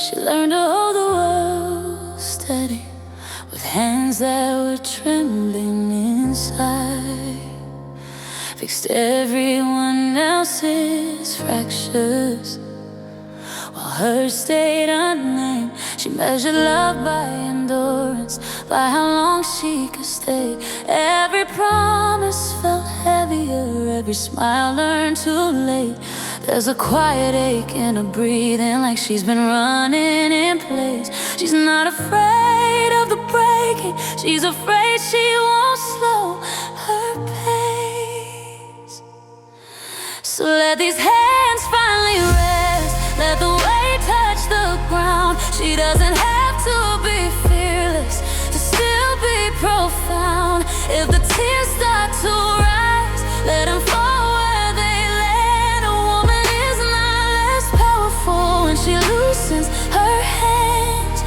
She learned to hold the world steady with hands that were trembling inside. Fixed everyone else's fractures while hers stayed unnamed. She measured love by endurance, by how long she could stay. Every promise felt heavier, every smile learned too late. There's a quiet ache in her breathing, like she's been running in place. She's not afraid of the breaking, she's afraid she won't slow her pace. So let these hands finally rest, let the weight touch the ground. She doesn't have to be fearless to still be profound. If the tears start to rise, let them fall where they land. A woman is not less powerful when she loosens her hands.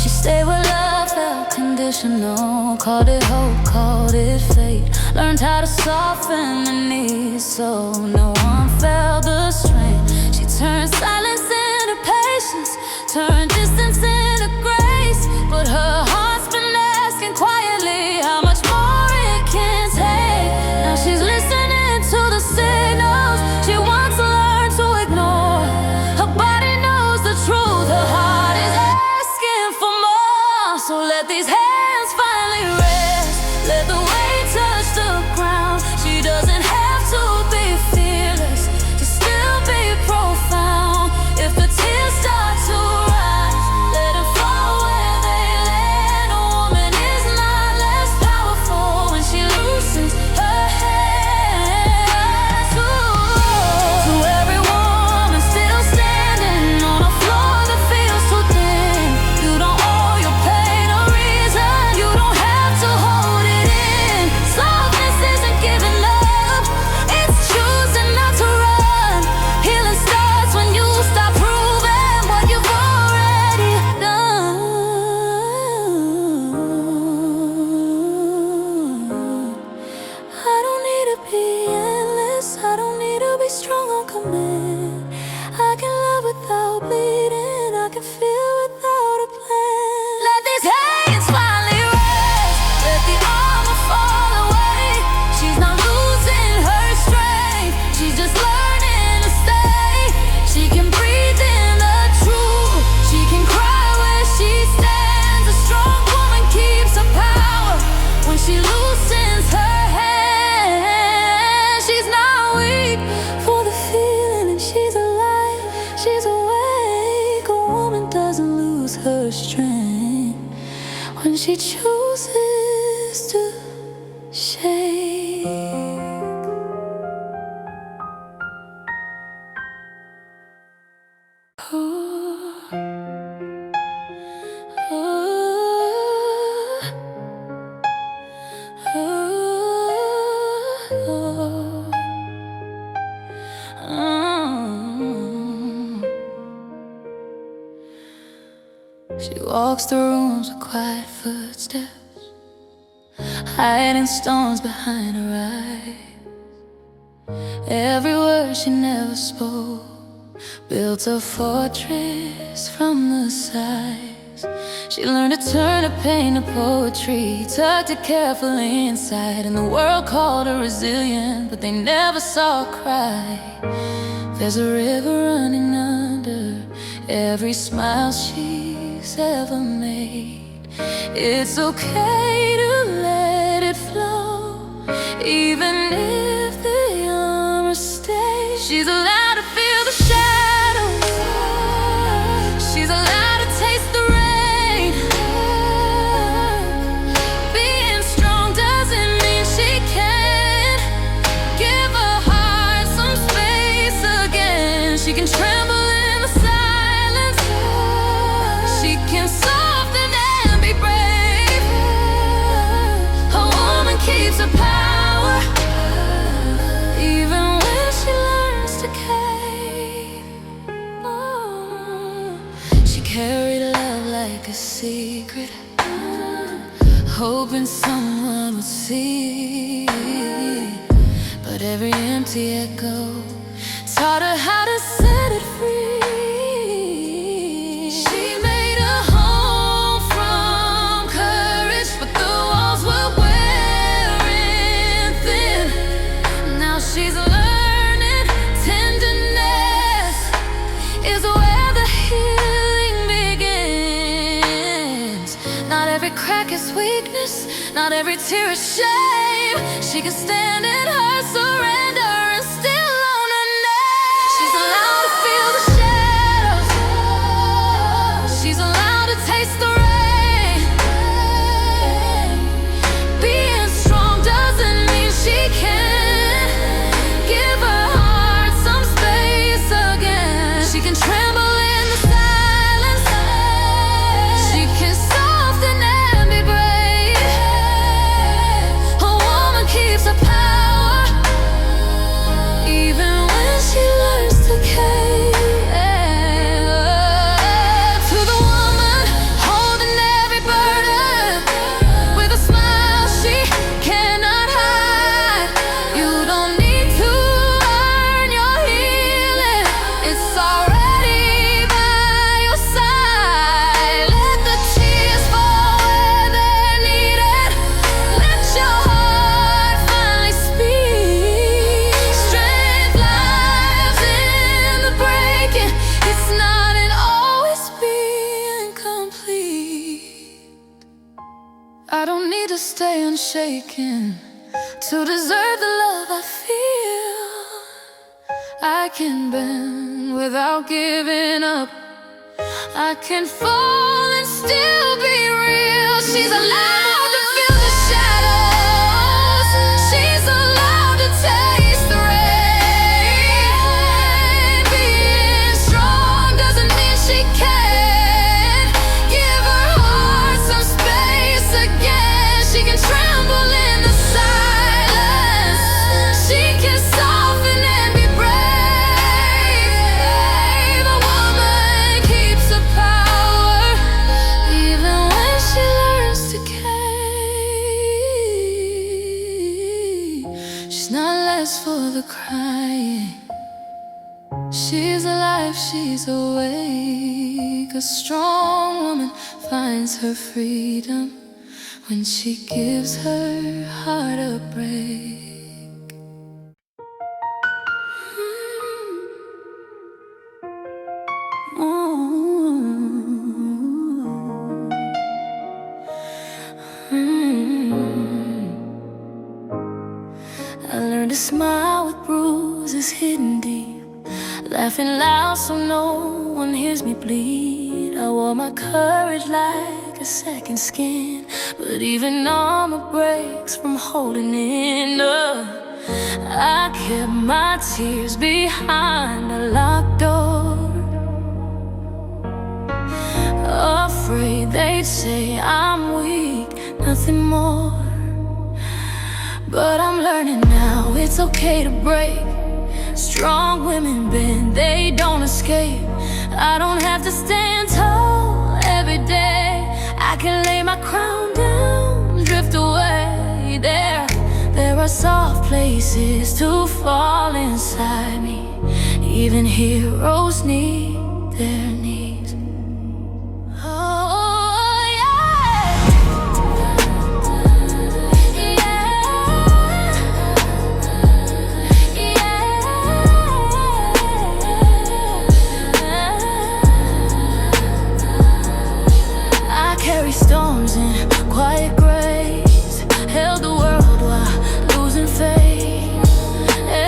She stayed where love felt conditional, called it hope, called it fate. Learned how to soften the knees so no one felt the strain. She turned silence into patience, turned distance into grace. But her heart's been asking quietly how much more it can take. Now she's listening to the signals she once learned to ignore. Her body knows the truth, her heart is asking for more. So let these hands finally rest, let the weight touch the ground. She doesn't have to be fearless to still be profound. If the tears start to rise, let them fall where they land. A woman is not less powerful when she loosens her hands. To every woman still standing on a floor that feels too thin, you don't owe your pain a reason, you don't have to hold it in. Softness isn't giving up, it's choosing not to run. Healing starts when you stop proving what you've already done. I don't need to be endless, I don't need to be strong on command. I can love without bleeding, I can feel without a plan. Let these hands finally rest, let the armor fall away. She's not losing her strength, she's just learning to stay. She can breathe in the truth, she can cry where she stands. A strong woman keeps her power when she loosens her hands. She's not weak for the feeling, and she's alive, she's awake. A woman doesn't lose her strength when she chooses to shake. She walks the rooms with quiet footsteps, hiding stones behind her eyes. Every word she never spoke built a fortress from the sides. She learned to turn her pain to poetry, tucked it carefully inside. And the world called her resilient, but they never saw her cry. There's a river running under every smile she's ever made. It's okay to let it flow, even if the armor stays. She's allowed to feel the shadows, she's allowed to taste the rain. Being strong doesn't mean she can't give her heart some space again. She can tremble in the silence, she can soften and be brave. A woman keeps her power even when she learns to cave. Oh. She carried love like a secret, hoping someone would see. every empty echo, taught her how to set it free. She made a home from courage, but the walls were wearing thin. Now she's learning tenderness is where the healing begins. Not every crack is weakness, not every tear is shame. She can stand in her surrender and still own her name. She's allowed to feel the shadows. She's allowed to taste the rain. Being strong doesn't mean she can't give her heart some space again. She can tremble in the silence. She can soften and be brave. A woman keeps her power even when she learns to cave. To the woman holding every burden with a smile she cannot hide. You don't need to earn your healing, it's already by your side. Let the tears fall where they're needed. Let your heart finally speak. Strength lies in the breaking. It's not in always being complete. I don't need to stay unshaken to deserve the love I feel. I can bend without giving up. I can fall and still be real. She's allowed to feel the shadows. She's allowed to taste the rain. Being strong doesn't mean she can't give her heart some space again. She can tremble in the silence. She can soften and be brave. A woman keeps her power even when she learns to cave. She's not less for the crying. She's alive, she's awake. A strong woman finds her freedom when she gives her heart a break. I learned to smile with bruises hidden deep, laughing loud so no one hears me bleed. I wore my courage like a second skin, but even armor breaks from holding in. I kept my tears behind a locked door, afraid they'd say I'm weak, nothing more. But I'm learning now it's okay to break. Strong women bend, they don't escape. I don't have to stand tall every day. I can lay my crown down, drift away. There are soft places to fall inside me. Even heroes need their knees. Oh, yeah. I carry storms in quiet grace, held the world while losing faith.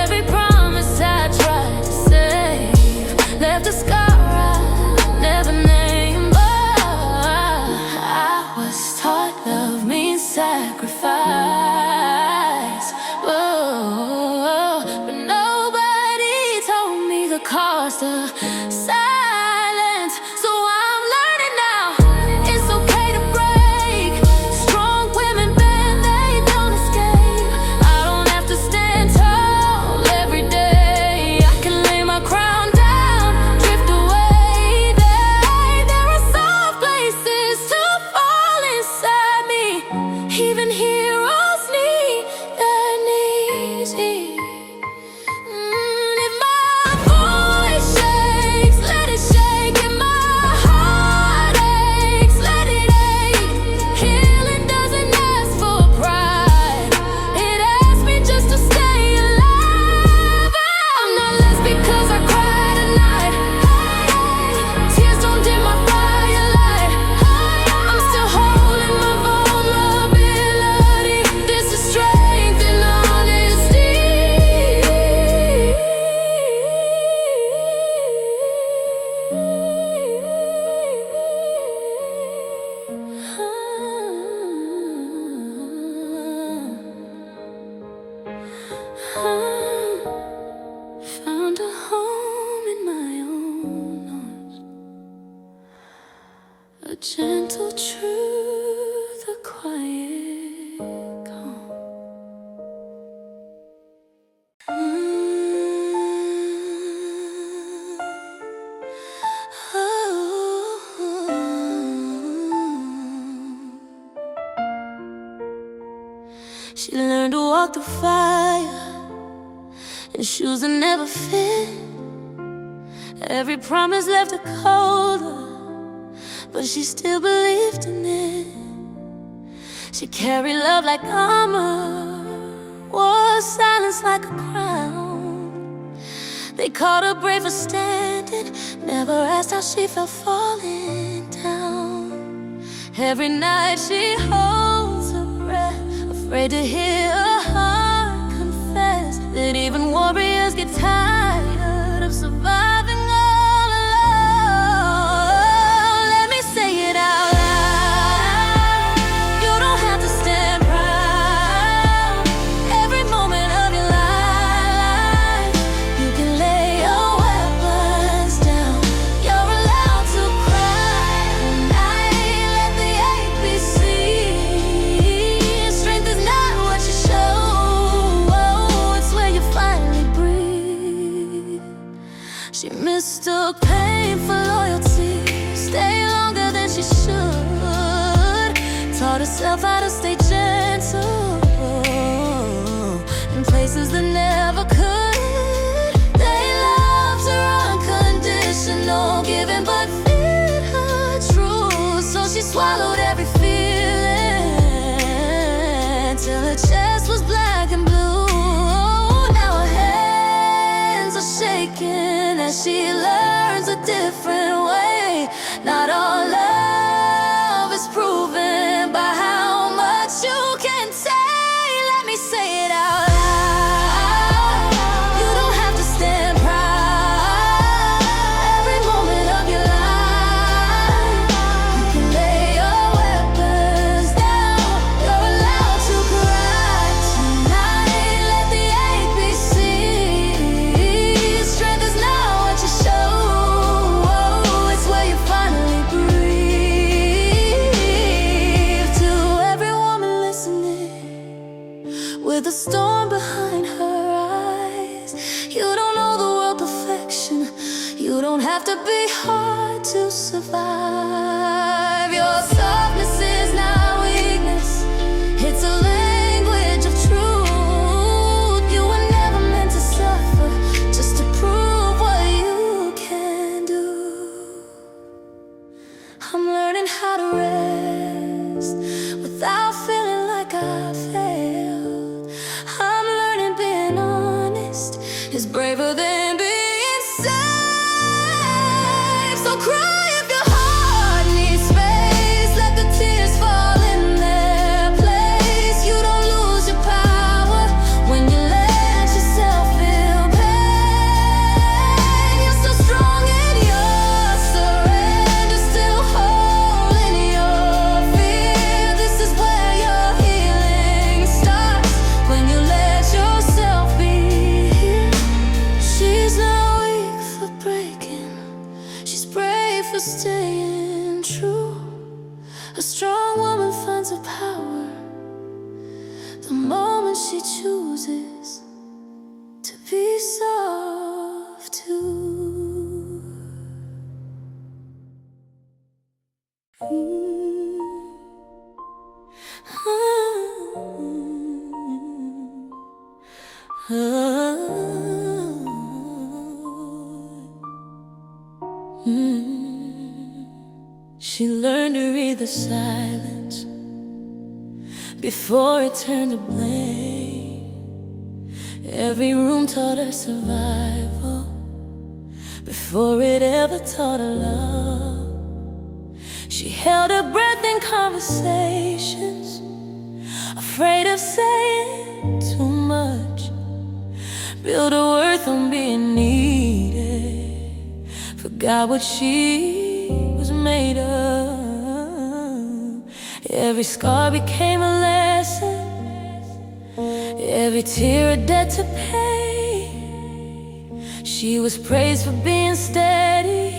Every promise I tried to save left a scar I never named. But I was taught love means sacrifice. But nobody told me the cost of silence. So I'm learning now it's okay to break. Strong women bend, they don't escape. I don't have to stand tall every day. I can lay my crown down, drift away. There are soft places to fall inside me. Even heroes need their knees. She learned to walk through fire in shoes that never fit. Every promise left her colder, but she still believed in it. She carried love like armor, wore silence like a crown. They called her brave for standing, never asked how she felt falling down. Every night she holds her breath, afraid to hear her heart confess that even warriors get tired of surviving all alone. Let me say it out loud. You don't have to stand proud. Every moment of your life, you can lay your weapons down. You're allowed to cry tonight. Let the ache be seen. Strength is not what you show, it's where you finally breathe. She mistook pain for loyalty, stayed longer than she should. Taught herself how to stay gentle in places that never could. They loved her unconditional, giving but feared her truth. So she swallowed every feeling till her chest was black and blue. Now her hands are shaking as she learns a different way. Not all love is proven by how much you can take. Let me say it out loud. You don't have to stand proud. Every moment of your life, you can lay your weapons down. You're allowed to cry tonight. Let the ache be seen. Strength is not what you show, it's where you finally breathe. To every woman listening, with a storm behind her eyes, you don't know the world perfection. You don't have to be hard to survive. Your softness is not weakness, it's a language of truth. You were never meant to suffer just to prove what you can do. I'm learning how to rest without feeling like I failed. I'm learning being honest is braver than being safe. So cry if your heart needs space. Let the tears fall in their place. You don't lose your power when you let yourself feel pain. You're so strong in your surrender, still whole in your fear. This is where your healing starts, when you let yourself be here. She's not weak for breaking, she's brave for staying true. A strong woman finds her power the moment she chooses to be soft too. She learned to read the silence before it turned to blame. Every room taught her survival before it ever taught her love. She held her breath in conversations, afraid of saying too much. Built her worth on being needed, forgot what she was made of. Every scar became a lesson, every tear a debt to pay. She was praised for being steady,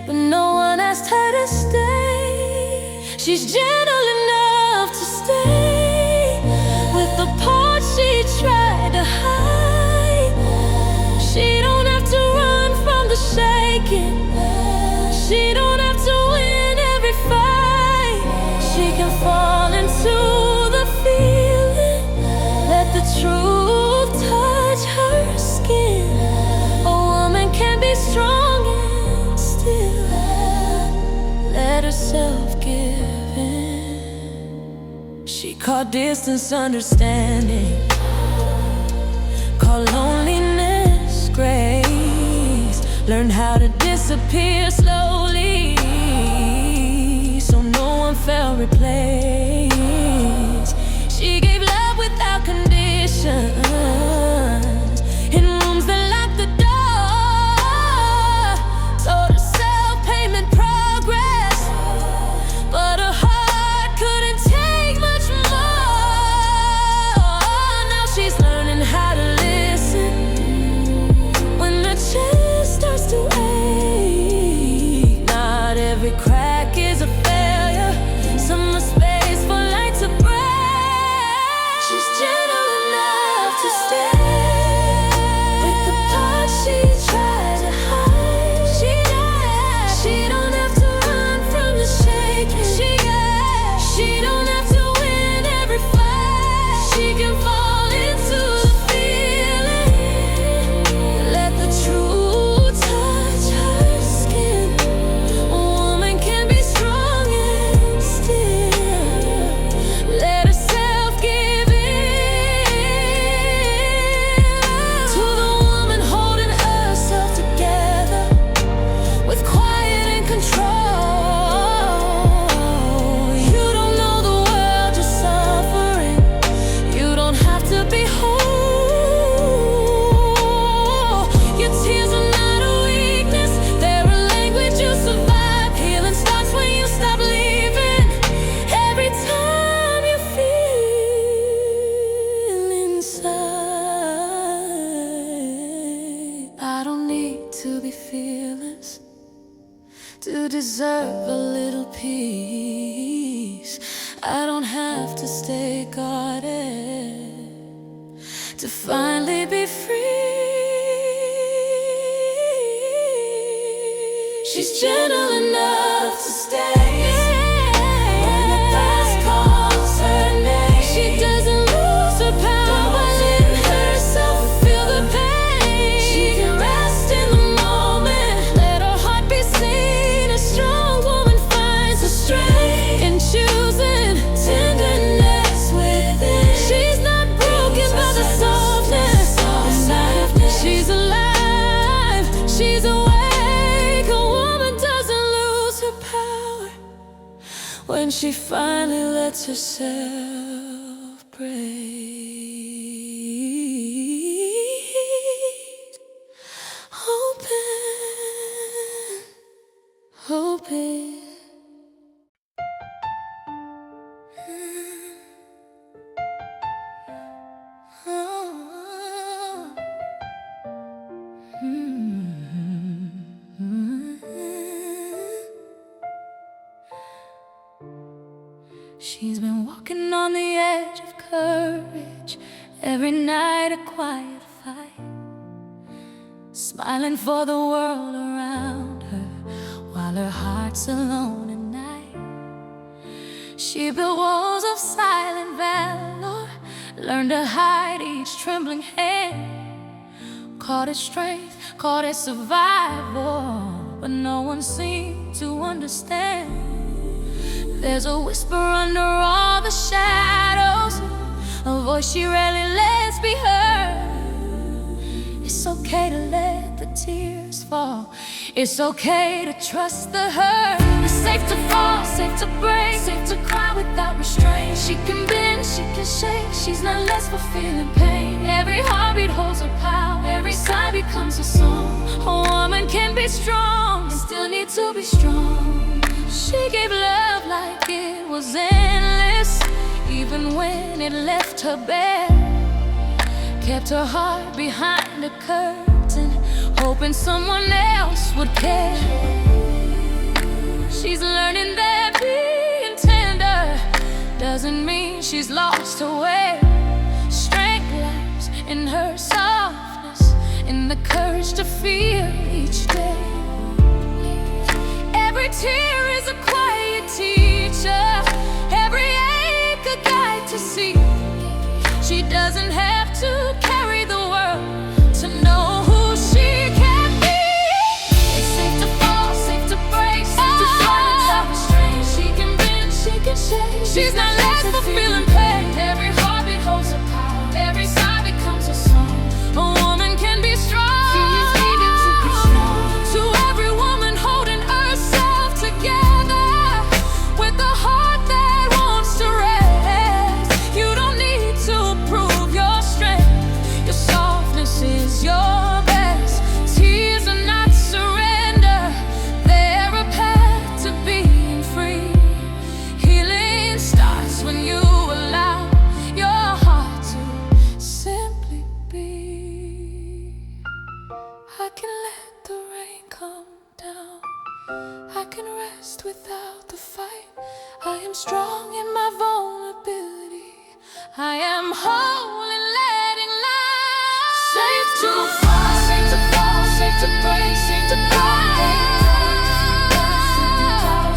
but no one asked her to stay. She's gentle enough to stay with the parts she tried to hide. called distance understanding, called loneliness grace. Learned how to disappear slowly, so no one felt replaced. She gave love without conditions, in rooms that locked the door. Told herself payment progress, but her heart couldn't take much more. Now she's learning how to listen when the chest starts to ache. Not every crack is a failure, some are space for light to break. She's gentle enough to stay with the parts she tried to hide. She don't have to run from the shaking. She don't have to win every fight. She can fall into the feeling. Let the truth touch her skin. A woman can be strong and still let herself give in to the woman holding herself together with quiet and control. You don't know the world you're suffering. You don't have to be whole. Your tears are not a weakness, they're a language you survive. Healing starts when you stop leaving. Every time you feel inside, I don't need to be fearless to deserve a little peace. I don't have to stay guarded to finally be free. She's gentle enough to stay when the past calls her name. She doesn't lose her power, letting herself feel the pain. She can rest in the moment, let her heart be seen. A strong woman finds her strength in choosing tenderness within. She's not broken by the softness. She's alive, she's awake. A woman doesn't lose her power when she finally lets herself breathe. Hoping. She's been walking on the edge of courage, every night a quiet fight, smiling for the world around her while her heart's alone at night. She built walls of silent valor, learned to hide each trembling hand, called it strength, called it survival, but no one seemed to understand. There's a whisper under all the shadows, a voice she rarely lets be heard. It's okay to let the tears fall, it's okay to trust the hurt. It's safe to fall, safe to break, safe to cry without restraint. She can bend, she can shake, she's not less for feeling pain. Every heartbeat holds her power, every sigh becomes a song. A woman can be strong and still need to be strong. She gave love like it was endless, even when it left her bare. Kept her heart behind a curtain, hoping someone else would care. She's learning that being tender doesn't mean she's lost her way. Strength lies in her softness, in the courage to feel each day. Every tear is a quiet teacher, every ache a guide to see. She doesn't have to carry the world to know who she can be. It's safe to fall, safe to break, safe to fly without restraint. She can bend, she can shake. She's not less for feeling pain. strong in my vulnerability. I am whole and letting light. Safe to fall, safe to fall, safe to break, safe to cry.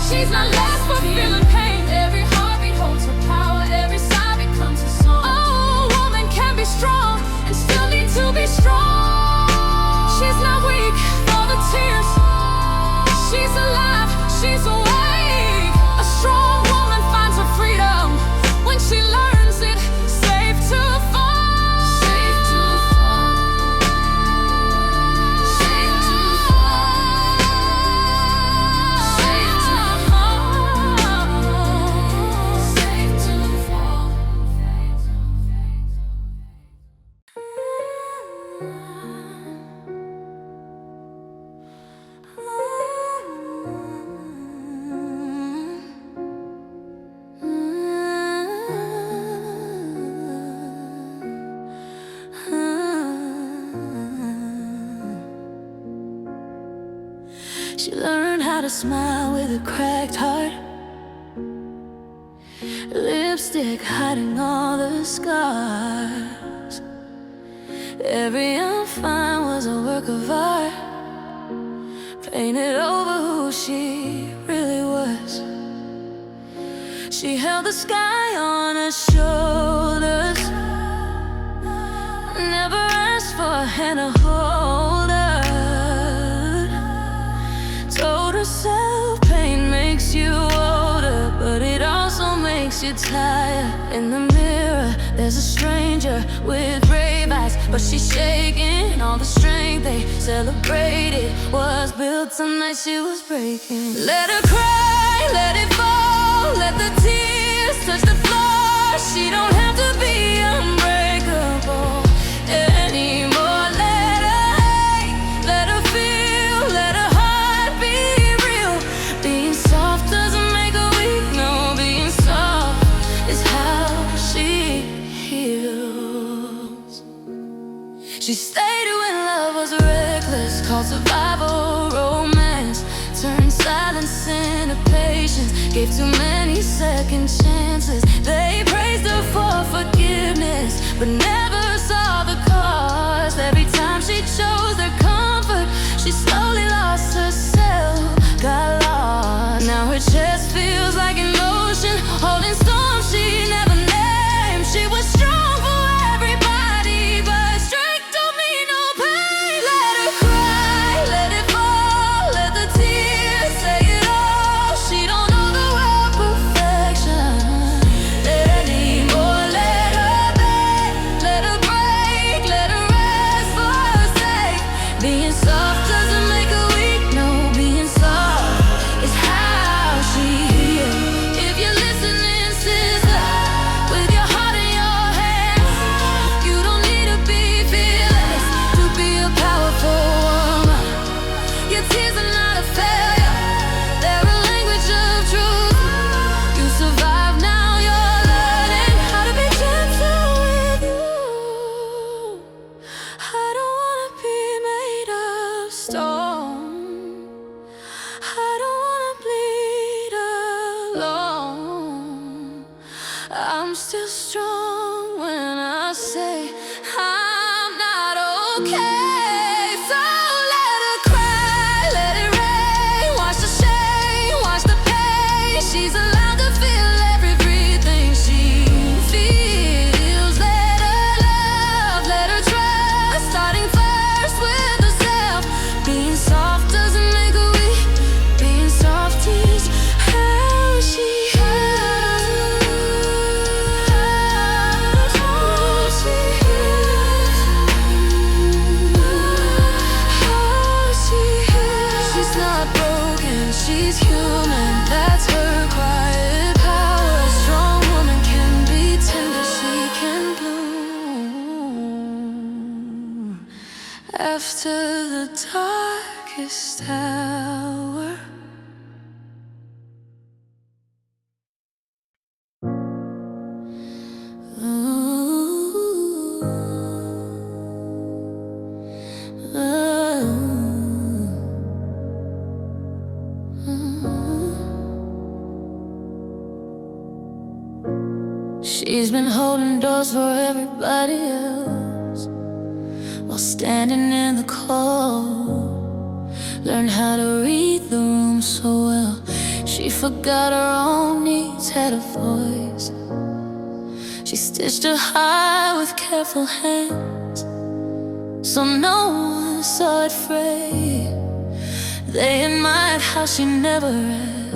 She's not left for feeling pain. Every heartbeat holds her power. Every sigh becomes a song. Oh, a woman can be strong and still need to be strong. She's not weak for the tears. She's alive, she's awake. A strong woman finds her freedom when she learns it. Safe to fall, safe to fall, safe to fall, safe to fall, safe to fall. She learned how to smile with a cracked heart, lipstick hiding all the scars. Every I'm fine was a work of art, painted over who she really was. She held the sky on her shoulders, never asked for a hand to hold her. Told herself pain makes you older, but it also makes you tired. In the mirror, there's a stranger with brave eyes, but she's shaking. All the strength they celebrated was built the night she was breaking. Let her cry, let it fall, let the tears touch the floor. She don't have to be unbreakable anymore. Let her hate, let her feel, let her heart be real. Being soft doesn't make her weak, no. Being soft is how she heals. She stayed when love was reckless, called survival romance, turned silence into patience, gave too many second chances. They praised her for forgiveness, but never saw the cost. Every time she chose their comfort, she slowly lost herself, got lost. Now her chest feels like an ocean, holding storms she never named. She was strong for everybody, but strength don't mean no pain. Let her cry, let it fall, let the tears say it all. She don't know the word perfection anymore. Let her beg, let her break, let her rest for her sake. Being soft doesn't make her weak, no. Being soft is how she heals. If you're listening, sister, with your heart in your hands, you don't need to be fearless to be a powerful woman. Your tears are not a failure, they're a language of truth. You survive, now you're learning how to be gentle with you. I don't wanna be made of stone, I don't wanna bleed alone. I'm still strong when I say I'm not okay. So let her cry, let it rain, watch the shame, watch the pain. She's allowed to feel everything she feels. Let her love, let her trust, starting first with herself. Being soft doesn't make her weak, being soft is how she heals. How she heals. How she heals. She's not broken, she's human, that's her quiet power. A strong woman can be tender, she can bloom after the darkest hour. She's been holding doors for everybody else while standing in the cold. Learned how to read the room so well. She forgot her own needs, had a voice. She stitched her high with careful hands, so no one saw it fray. They admired how she never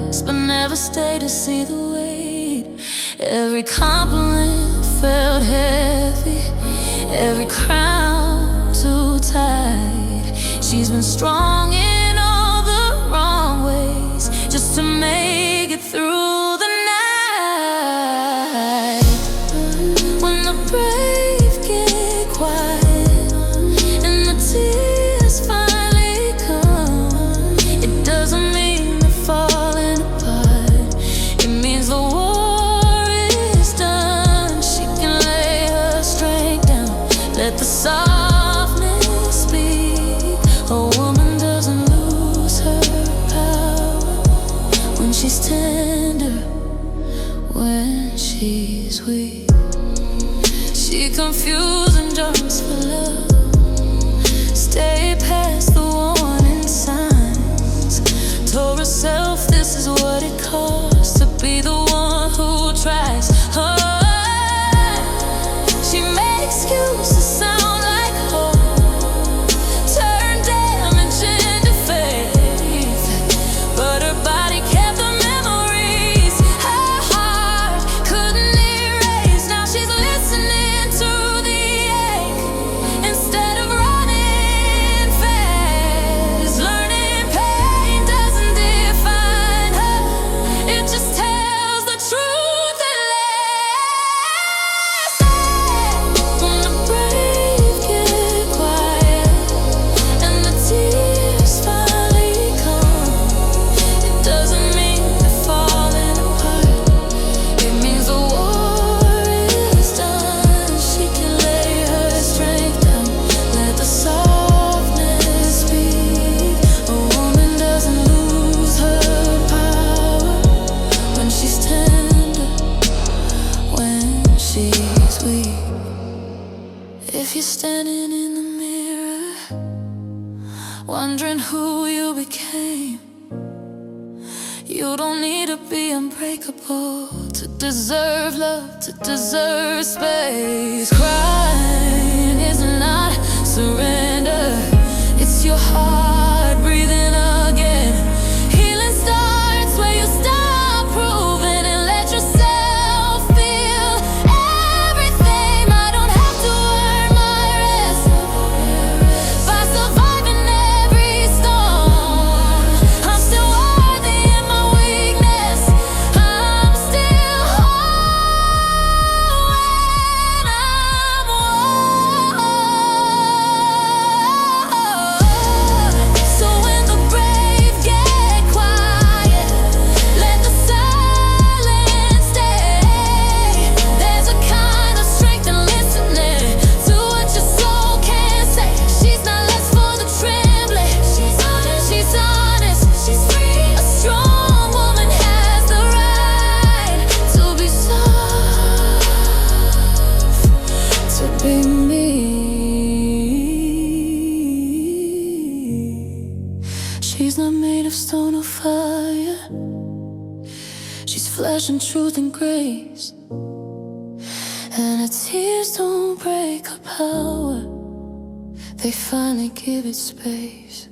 asked, but never stayed to see the weight. Every compliment felt heavy, every crown too tight. She's been strong in all the wrong ways just to make it through the night. When the brave get quiet and the tears finally come, it doesn't mean they're falling apart. It means the war is done. She can lay her strength down, let the softness speak. A woman doesn't lose her power when she's tender, when she's weak. She confusing jumps for love, stay past the warning signs. Told herself this is what it costs to be the one who tries hard. She made excuses sound like hope, turned damage into faith, but her body kept the memories her heart couldn't erase. Now she's listening to the ache instead of running fast. Learning pain doesn't define her, it just tells the truth at last. When the brave get quiet and the tears finally come, it doesn't mean they're falling apart. It means the war is done. She can lay her strength down, let the softness speak. A woman doesn't lose her power when she's tender, when she's weak. If you're standing in the mirror, wondering who you became, you don't need to be unbreakable to deserve love, to deserve space. Crying is not surrender, it's your heart breathing again. Healing starts where you stop proving and let yourself feel everything. I don't have to earn my rest by surviving every storm. I'm still worthy in my weakness, I'm still whole when I'm whole. So when the brave get quiet, let the silence stay. There's a kind of strength in listening to what your soul can say. She's not less for the trembling, she's honest, she's free. A strong woman has the right to be soft, to be me. She's not made of stone or fire, she's flesh and truth and grace. And her tears don't break her power, they finally give it space.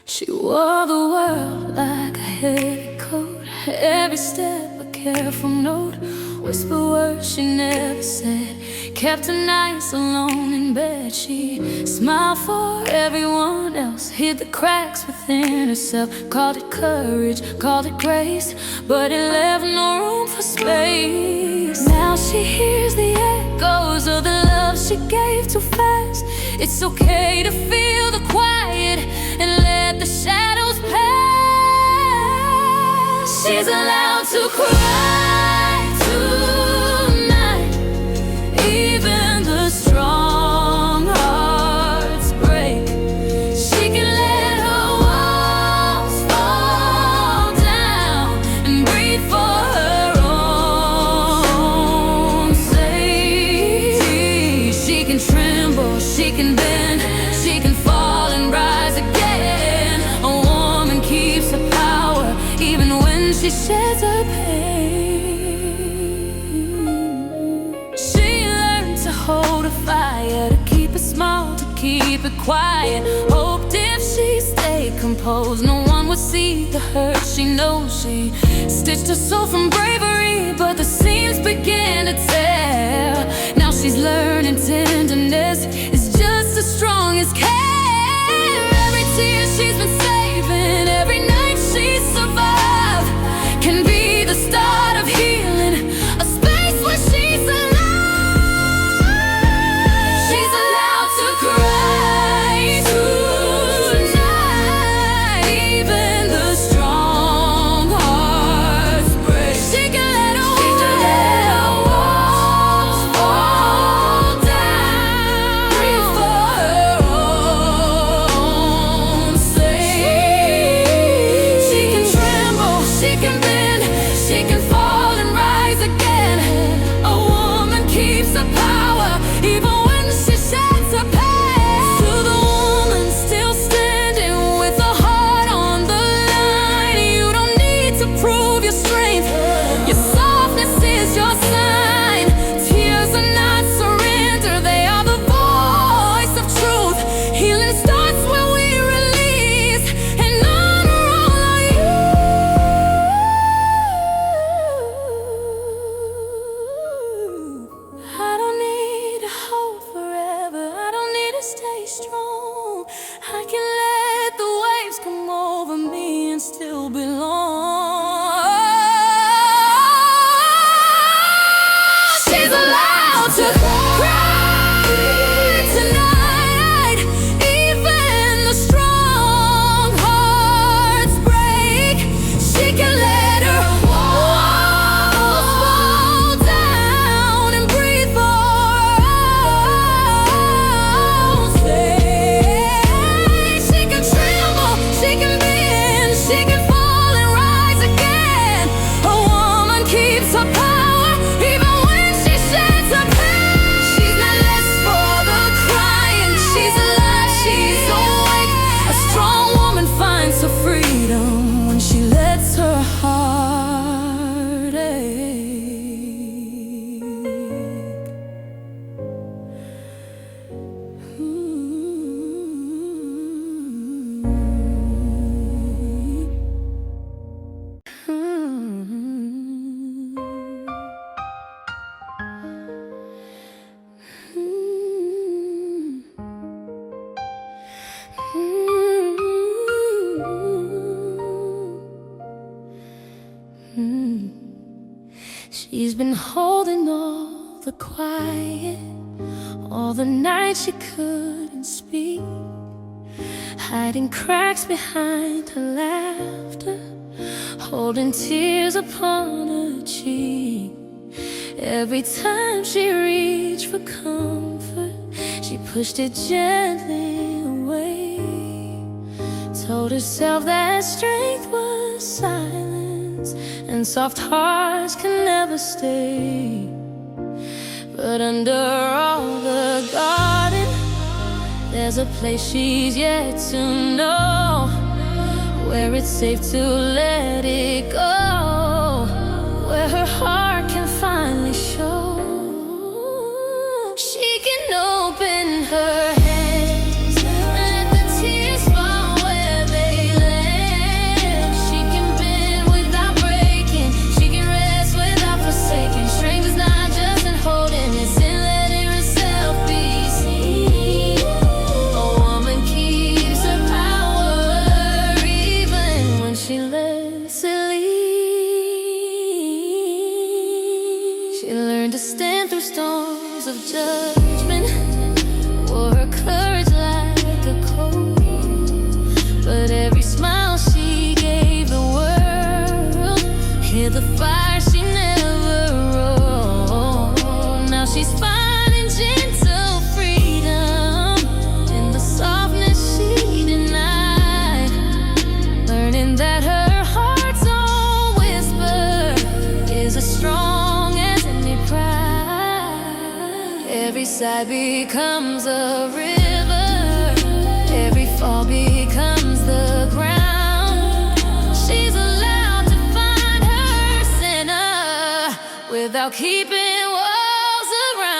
She wore the world like a heavy coat, every step a careful note, whisper words she never said, kept her nights alone in bed. She smiled for everyone else, hid the cracks within herself, called it courage, called it grace, but it left no room for space. Now she hears the echoes of the love she gave too fast. It's okay to feel the quiet and let the shadows pass. She's allowed to cry tonight. sheds her pain. She learned to hold a fire, to keep it small, to keep it quiet. Hoped if she stayed composed, no one would see the hurt she knows. She stitched her soul from bravery, but the seams began to tear. Now she's learning tenderness is just as strong as care. Every tear she's been saving, every night she survived, can be the start of healing, a space where she's alive. She's allowed to cry tonight, even the strong hearts break. She can let her walls fall down, breathe for her own sake. She can tremble, she can bend, she can fall and rise again. A woman keeps her power even when she sheds her pain. To the woman still standing with her heart on the line, you don't need to prove your strength, your softness is your sign. Tears are not surrender, they are the voice of truth. Healing starts when we release and honor all of you. I don't need to hold forever, I don't need to stay strong. I can let the waves come over me and still belong. She's allowed to cry tonight, even the strong hearts break. She can let her walls fall down and breathe for her own sake. She can tremble, she can bend, she can fall and rise again. A woman keeps her power even when she sheds her pain. She's not less for the crying, she's alive, she's awake. A strong woman finds her freedom when she lets her heart ache. She's been holding all the quiet, all the nights she couldn't speak, hiding cracks behind her laughter, holding tears upon her cheek. Every time she reached for comfort, she pushed it gently away, told herself that strength was silence and soft hearts can never stay. But under all the garden, there's a place she's yet to know, where it's safe to let it go, where her heart can finally show. She can open her hands, let the tears fall where they land. She can bend without breaking, she can rest without forsaking. Strength is not just in holding, it's in letting herself be seen. A woman keeps her power even when she lets it leave. She learned to stand through storms of judgment, wore her courage like a coat, but every smile she gave the world hid the fire she never wrote. Now she's finding gentle freedom in the softness she denied, learning that her heart's own whisper is as strong as any pride. Every sigh becomes a river, every fall becomes the ground. She's allowed to find without keeping walls around.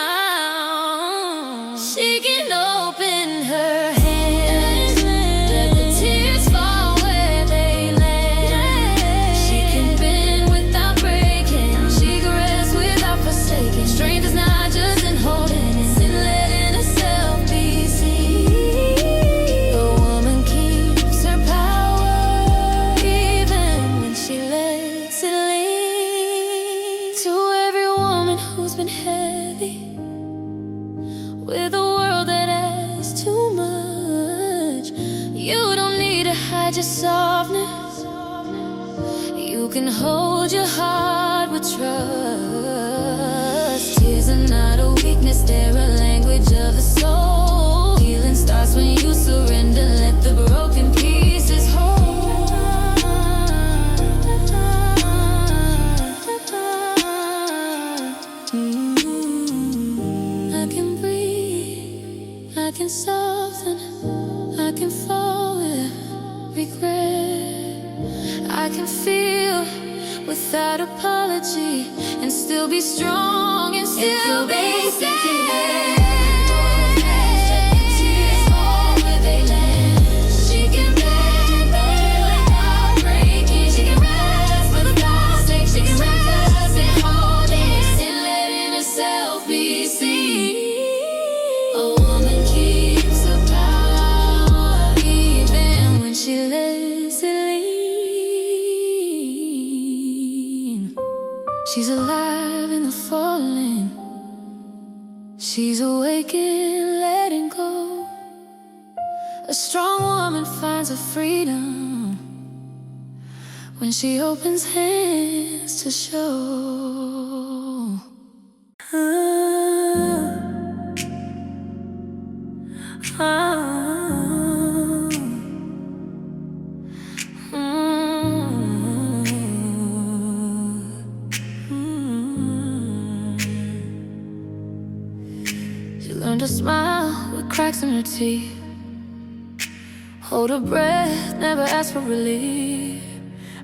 She can open her hands, let the tears fall where they land. She can bend without breaking, she can rest without forsaking. Strength is not just in holding, it's in letting herself be seen. A woman keeps her power even when she lets it lead. To every woman who's been heavy with a world that has too much, you don't need to hide your softness. You can hold your heart with trust. Tears are not a weakness, they're a language of the soul. Healing starts when you surrender, let the broken pieces hold. I can breathe, I can soften, I can fall with regret. I can feel without apology and still be strong and still be safe. Tears fall where they land. She can bend without breaking. She can rest for God's sake. She can rest and hold it and letting herself be seen. A woman keeps her power even when she lets it lean. She's alive in the falling, she's awake in letting go. A strong woman finds her freedom when she opens hands to show. She learned to smile with cracks in her teeth, hold her breath, never ask for relief.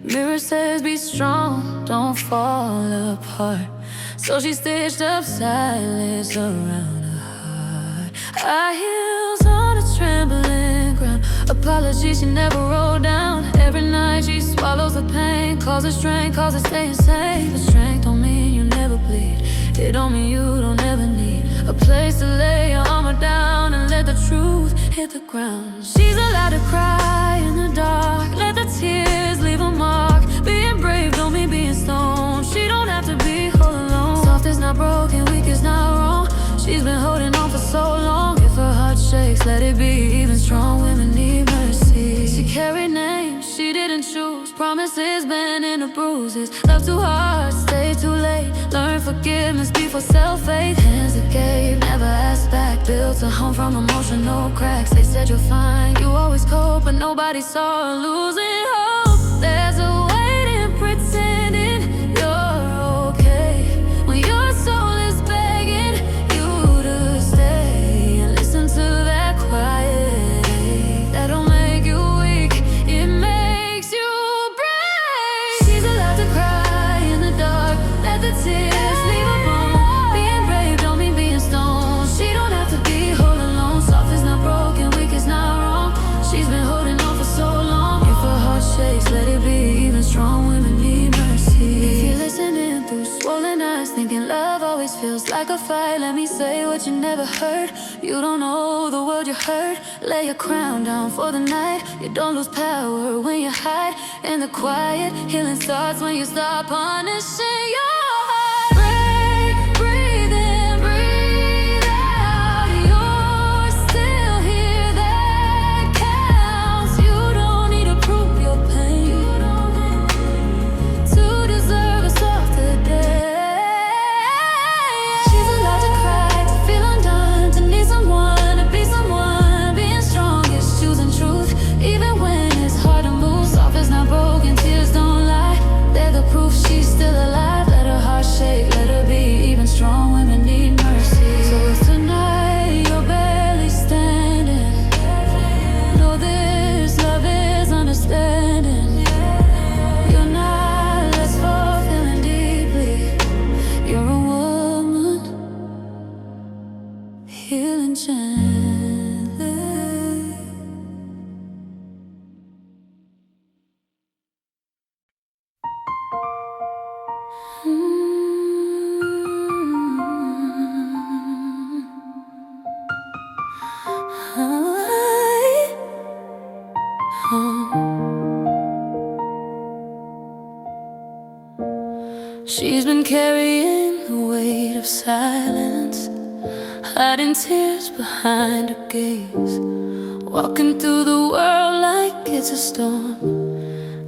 Mirror says be strong, don't fall apart. So she stitched up silence around her heart. High heels on a trembling ground, apologies she never wrote down. Every night she swallows the pain, calls it strength, calls it staying safe. But strength don't mean you never bleed, it don't mean you don't ever need a place to lay your armor down and let the truth hit the ground. She's allowed to cry in the dark, let the tears leave a mark. Being brave don't mean being stoned, she don't have to be all alone. Soft is not broken, weak is not wrong. She's been holding on for so long. If her heart shakes, let it be. Even strong women need mercy. She carried names she didn't choose, promises bent into bruises. Love too hard, stay too late. Learn forgiveness before self-faith. Hands that gave, never asked back. Built a home from emotional cracks. They said you're fine, you always cope, but nobody saw her losing hope. There's a weight in pretending you're okay when your soul is begging you to stay. And listen to that quiet ache, that don't make you weak, it makes you brave. She's allowed to cry in the dark, let the tears leave a bone. Being brave don't mean being stoned, she don't have to be all alone. Soft is not broken, weak is not wrong. She's been holding on for so long. If her heart shakes, let it be. Even strong women need mercy. If you're listening through swollen eyes, thinking love always feels like a fight, let me say what you never heard. You don't know the world you hurt. Lay your crown down for the night. You don't lose power when you hide in the quiet. Healing starts when you stop punishing your heart. Break, breathe in, breathe out. You're still here, that counts. You don't need to prove your pain to deserve a softer day. She's allowed to cry, to feel undone, to need someone, to be someone. Being strong is choosing truth, even when it's hard to move. Soft is not broken, tears don't lie. They're the proof she's still alive. Let her She's been carrying the weight of silence, hiding tears behind her gaze, walking through the world like it's a storm,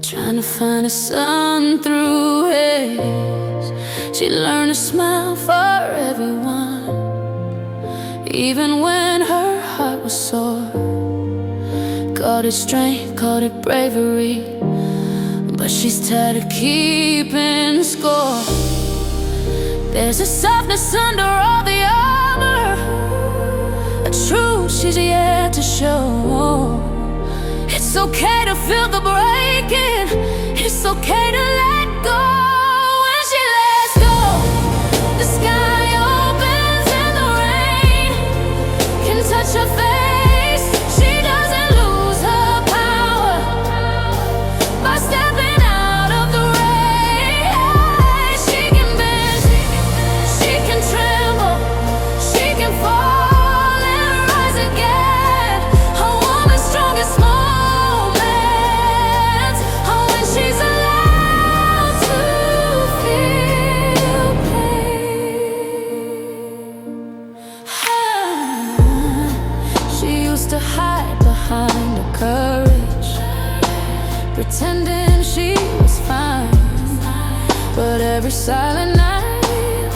trying to find a sun through haze. She learned to smile for everyone, even when her heart was sore. Called it strength, called it bravery, but she's tired of keeping score. There's a softness under all the armor, a truth she's yet to show. It's okay to feel the breaking, it's okay to let go. When she lets go, the sky opens and the rain can touch her face. She doesn't lose her power by stepping out of the rain. She can bend, she can tremble, she can fall and rise again. A woman's strongest moments are when she's allowed to feel pain. She used to hide behind her courage, pretending she was fine, but every silent night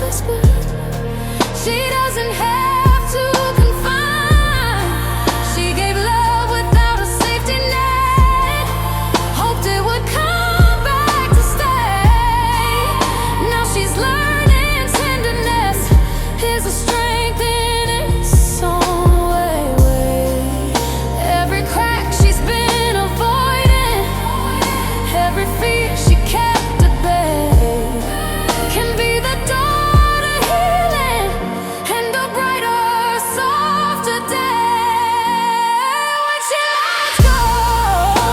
whispered, she doesn't have to confine. She gave love without a safety net, hoped it would come back to stay. Now she's learning tenderness is a strength in its own way. Every crack she's been avoiding, every fear she kept at bay, can be the door to healing and a brighter, softer day. When she lets go,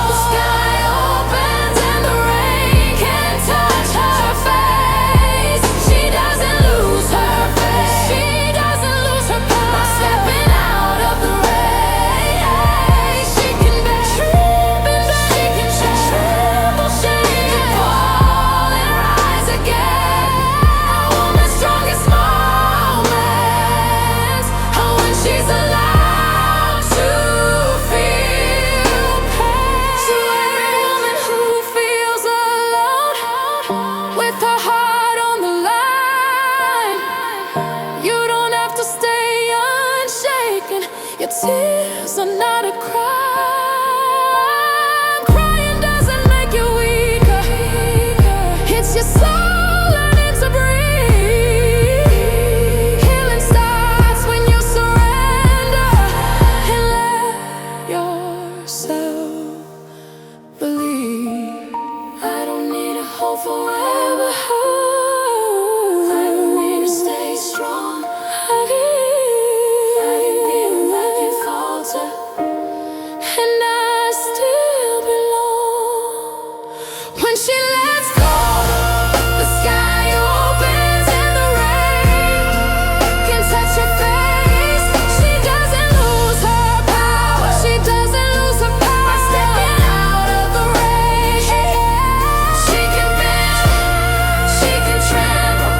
the sky opens and the rain can touch her face. She doesn't lose her faith, she doesn't lose her power by stepping out of the rain. She can bend, she can tremble, she can fall and rise again. A woman's strongest moments are when she's allowed to feel pain. To every woman who feels alone, with her heart on the line, you don't have to stay unshaken. Your tears are not a crime. Crying doesn't make you weaker, it's your soul learning to breathe. Healing starts when you surrender and let yourself believe. I don't need to hold forever, I don't need to stay strong. I can give, I can falter, and I still belong. When she lets go, the sky opens and the rain can touch her face. She doesn't lose her power, she doesn't lose her power by stepping out of the rain. She can bend, she can tremble,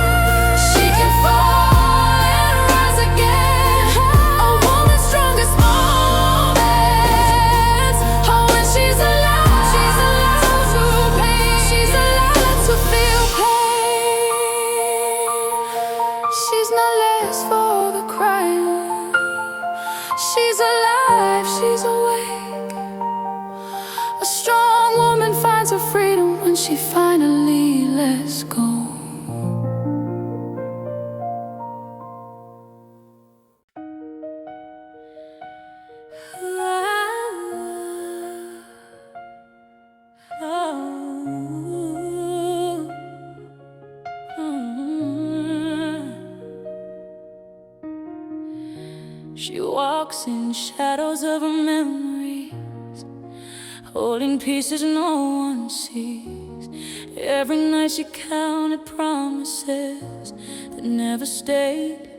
she can fall and rise again. A woman's strongest moments are when she's allowed to pain. She's allowed to feel pain. She's not less for the crying. She's alive, she's awake. A strong woman finds her freedom when she finally lets go. She walks in shadows of her memories, holding pieces no one sees. Every night she counted promises that never stayed,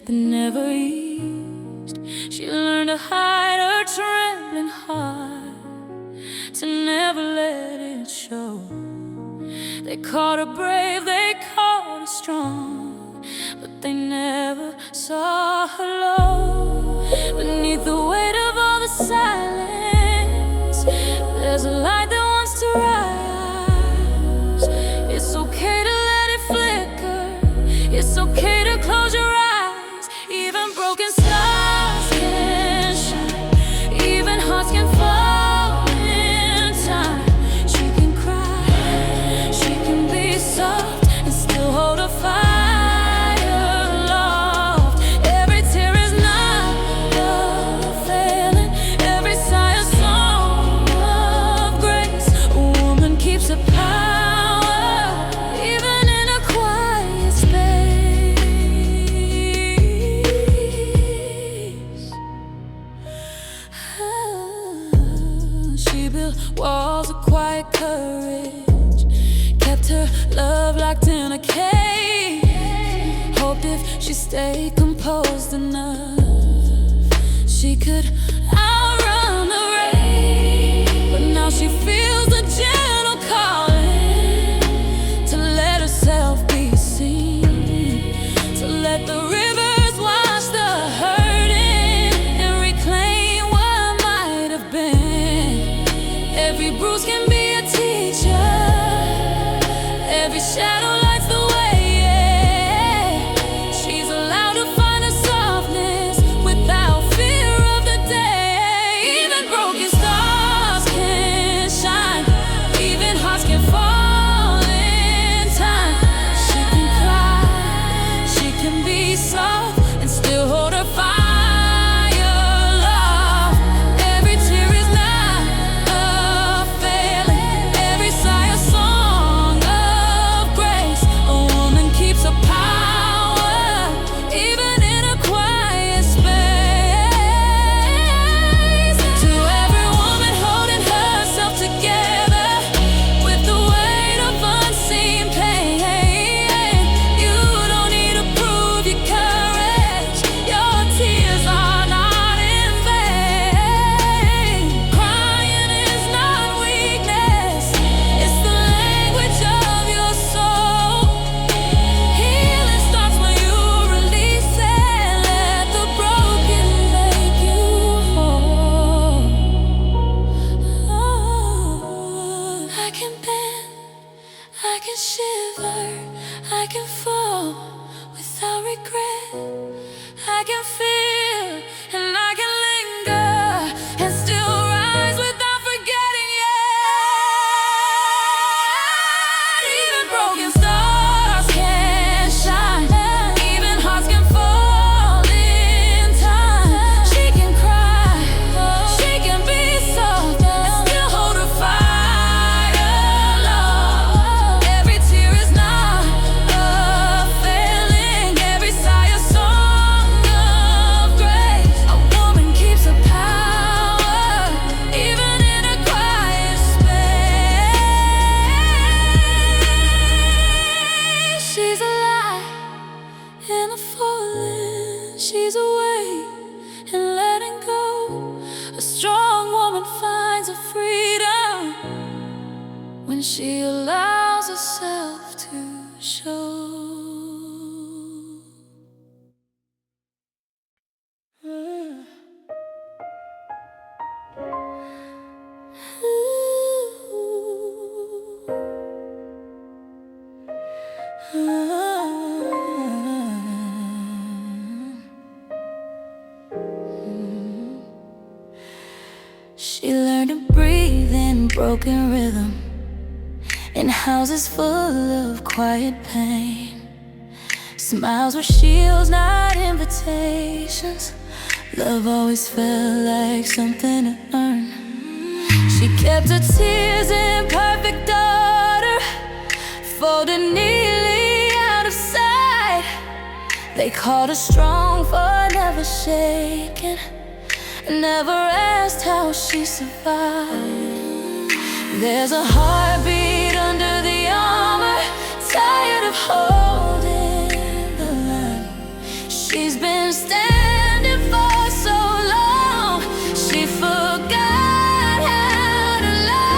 that never eased. She learned to hide her trembling heart to never let it show. They called her brave, they called her strong, but they never saw her low. Beneath the weight of all the silence, there's a light that wants to rise. It's okay to let it flicker, it's okay to close your eyes. Even broken stars can shine, even hearts can fall in time. She can cry, she can be soft and still hold a fire aloft. Every tear is not a failing, every sigh a song of grace. A woman keeps her power, even in a quiet space. She built walls of quiet courage, kept her love locked in a cage. Hoped if she stayed composed enough, she could outrun the rain. But now she feels the gentle calling to let herself be seen, to let the rivers wash the hurting and reclaim what might have been. Every bruise can be a teacher, every shadow lights the way, yeah. She's allowed to find her softness without fear of the day. Even broken stars can shine, even hearts can fall in time. She can cry, she can be soft and still hold her fire aloft. Every tear is not a failing, every sigh a song of grace. A woman keeps her power, even in a quiet space. To every woman holding herself together with the weight of unseen pain, you don't need to prove your courage, your tears are not in vain. Crying is not weakness, it's the language of your soul. Healing starts when you release it, let the broken make you whole. I can bend, I can shiver, I can fall without regret. I can feel and I can linger and still rise without forgetting yet. Even broken stars can shine, even hearts can fall in time. She can cry, she can be soft and still hold her fire aloft. Every tear is not a failing, every sigh a song of grace. A woman keeps her power, even in a quiet space. She's alive in the falling, she's awake and letting go. A strong woman finds her freedom when she allows herself to show. She learned to breathe in broken rhythm, in houses full of quiet pain. Smiles were shields, not invitations. Love always felt like something to earn. She kept her tears in perfect order, folded neatly out of sight. They called her strong for never shaken, never asked how she survived. There's a heartbeat under the armor, tired of holding the line. She's been standing for so long, she forgot how to lie.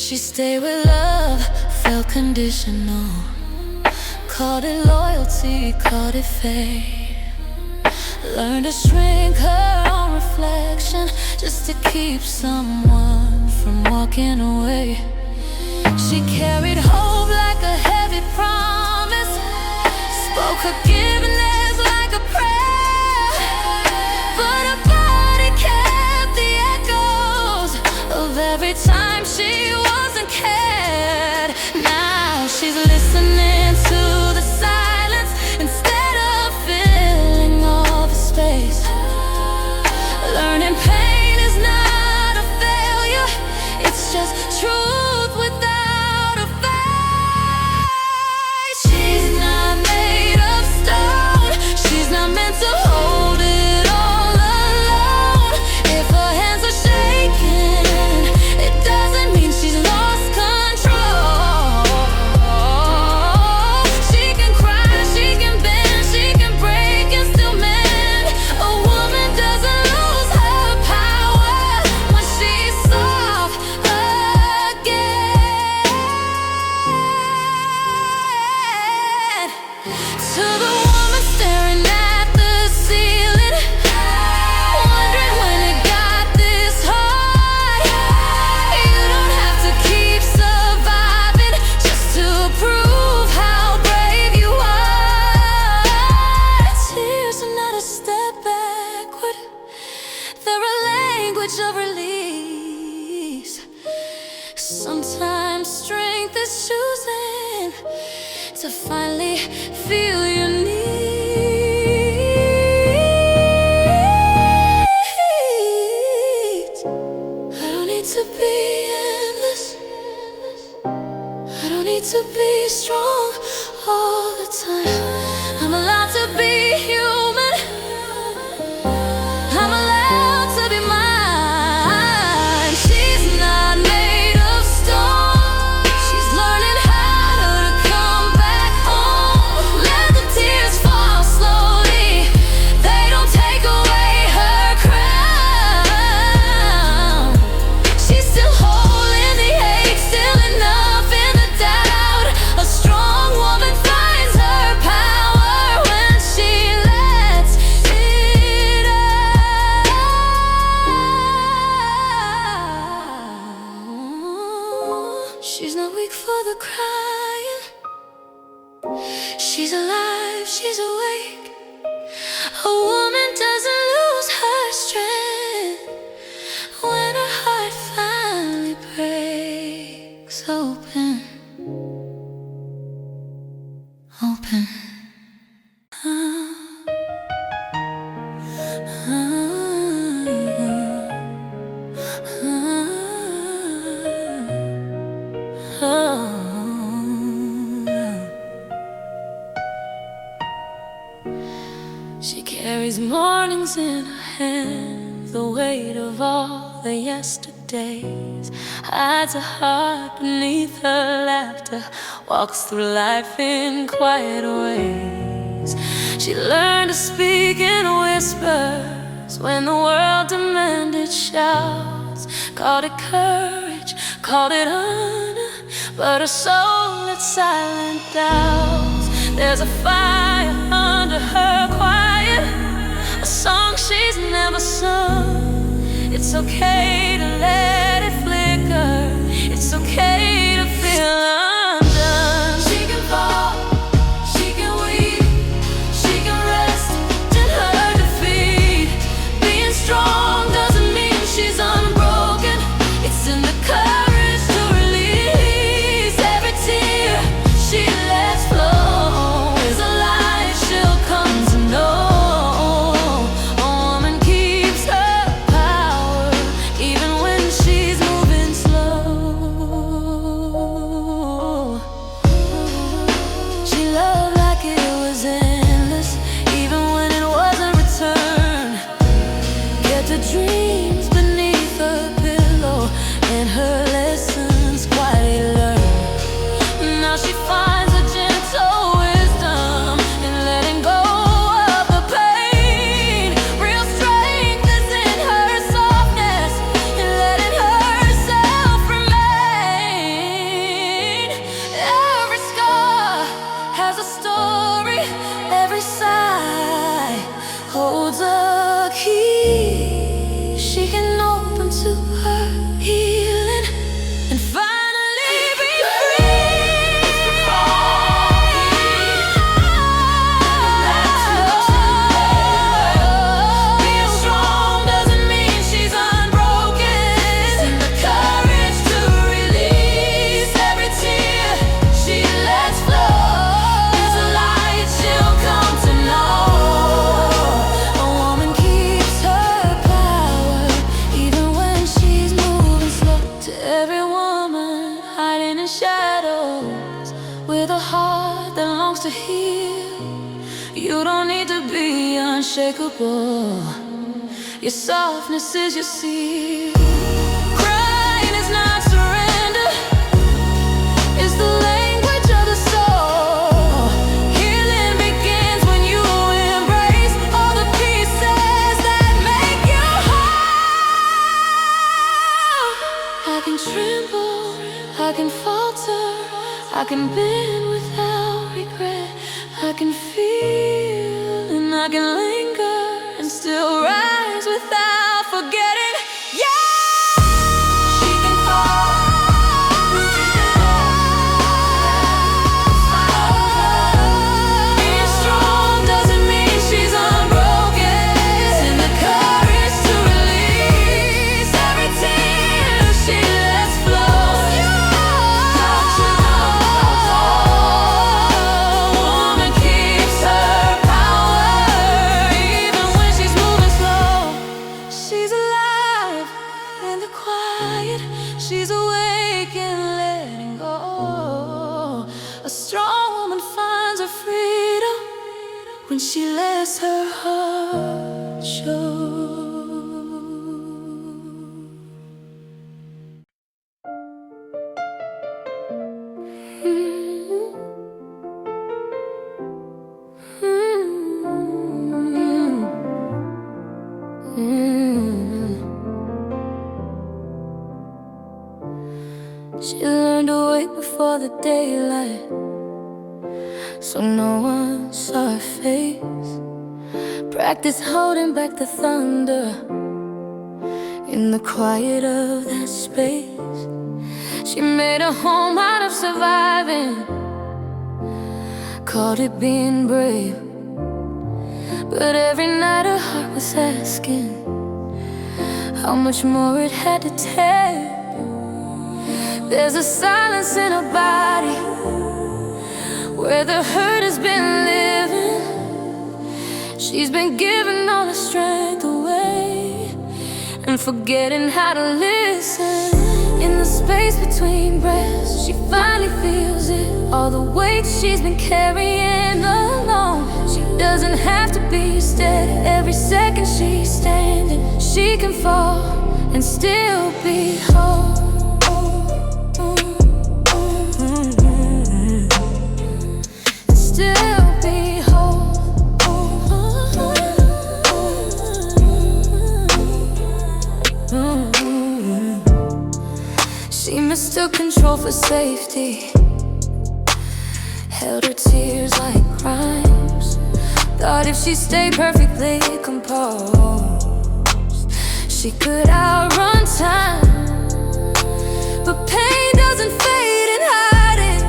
She stayed with love, felt conditional. Called it loyalty, called it fate. Learned to shrink her own reflection just to keep someone from walking away. She carried hope like a heavy promise, spoke forgiveness like a prayer, but her body kept the echoes of every time she wasn't cared. Now she's listening to the silence instead of filling all the space. Learning pain is not a failure, it's just truth without a face. She's not made of stone, she's not meant to hold it all alone. If her hands are shaking, it doesn't mean she's lost control. She can cry, she can bend, she can break and still mend. A woman doesn't lose her power when she's soft again. To the woman staring at the ceiling, wondering when it got this hard. You don't have to keep surviving just to prove how brave you are. Tears are not a step backward, they're a language of release. Sometimes strength is choosing to finally feel your needs. I don't need to be endless, I don't need to be strong all the time. I'm allowed to be human, I'm allowed to be mine. She's not made of stone, she's learning how to come back home. Let the tears fall slowly, they don't take away her crown. She's still holding the ache, still enough in the doubt. A strong woman finds her power when she lets it out. She's not weak for the crying, she's alive, she's awake. A woman doesn't lose her strength when her heart finally breaks open, open. She carries mornings in her hands, the weight of all the yesterdays. Hides her heart beneath her laughter, walks through life in quiet ways. She learned to speak in whispers when the world demanded shouts. Called it courage, called it honor, but her soul had silent doubts. There's a fire under her quiet, a song she's never sung. It's okay to let it flicker, it's okay to feel undone. She can fall, she can weep, she can rest in her defeat. Being strong doesn't mean she's unbroken, it's in the courage to release every tear she lets flow. Is a light she'll come to know. A woman keeps her power even when she's moving slow. unshakable. Your softness is your seal. Crying is not surrender, it's the language of the soul. Healing begins when you embrace all the pieces that make you whole. I can tremble, I can falter, I can bend without regret. I can feel and I can linger and still rise without forgetting. Yeah, she can fall. Being strong doesn't mean she's unbroken. It's in the courage to release every tear she lets flow. Woman keeps her power even when she's moving slow. She's alive in the quiet, she's awake and letting go. A strong woman finds her freedom when she lets her heart show. She learned to wait before the daylight, so no one saw her face. Practice holding back the thunder in the quiet of that space. She made a home out of surviving, called it being brave. But every night her heart was asking how much more it had to take. There's a silence in her body where the hurt has been living. She's been giving all her strength away and forgetting how to listen. In the space between breaths, she finally feels it, all the weight she's been carrying alone. She doesn't have to be steady. Every second she's standing, she can fall and still be whole. Still be whole. She mistook control for safety, held her tears like crimes. Thought if she stayed perfectly composed, she could outrun time. But pain doesn't fade in hiding,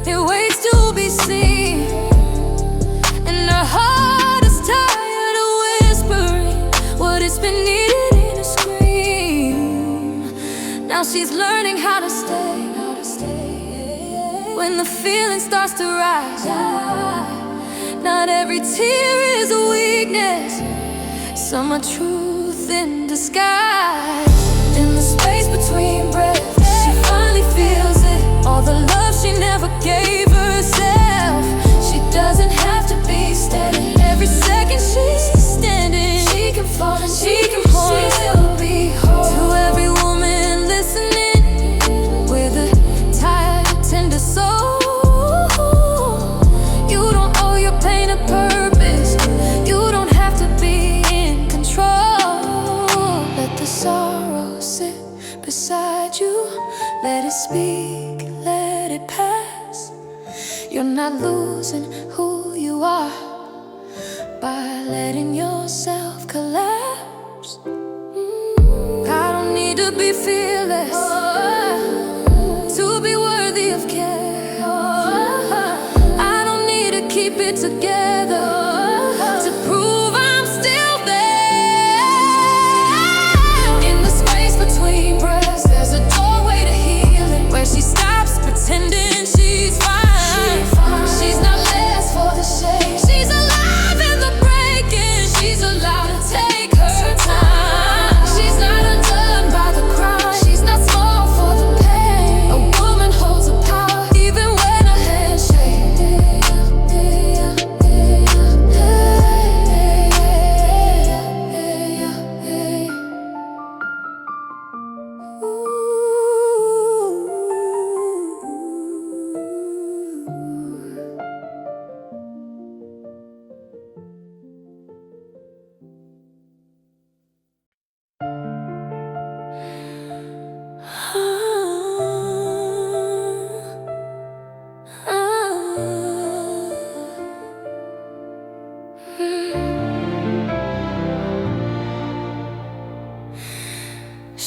it waits to be seen. And her heart is tired of whispering what it's been needed in a scream. Now she's learning how to stay when the feeling starts to rise. Not every tear is a weakness, some are truth in disguise. In the space between breaths, she finally feels it, all the love she never gave herself. She doesn't have to be steady. Every second she's standing, she can fall and she can pour and still be whole. To every woman listening with a tired, tender soul, you don't owe your pain a purpose, you don't have to be in control. Let the sorrow sit beside you, let it speak, let it pass. You're not losing who you are by letting yourself collapse. I don't need to be fearless to be worthy of care. I don't need to keep it together to prove I'm still there. In the space between breaths, there's a doorway to healing where she stops pretending she's fine. She's not less for the shame. She's alive in the breaking. She's allowed to take her time. She's not undone by the crime. She's not small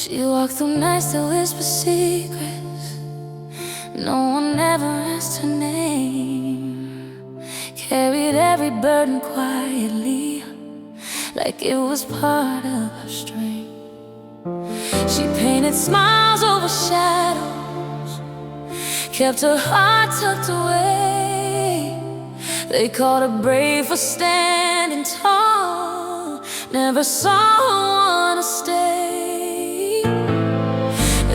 She walked through nights that whisper secrets. No one ever asked her name. Carried every burden quietly, like it was part of her strength. She painted smiles over shadows, kept her heart tucked away. They called her brave for standing tall, never saw her wanna stay.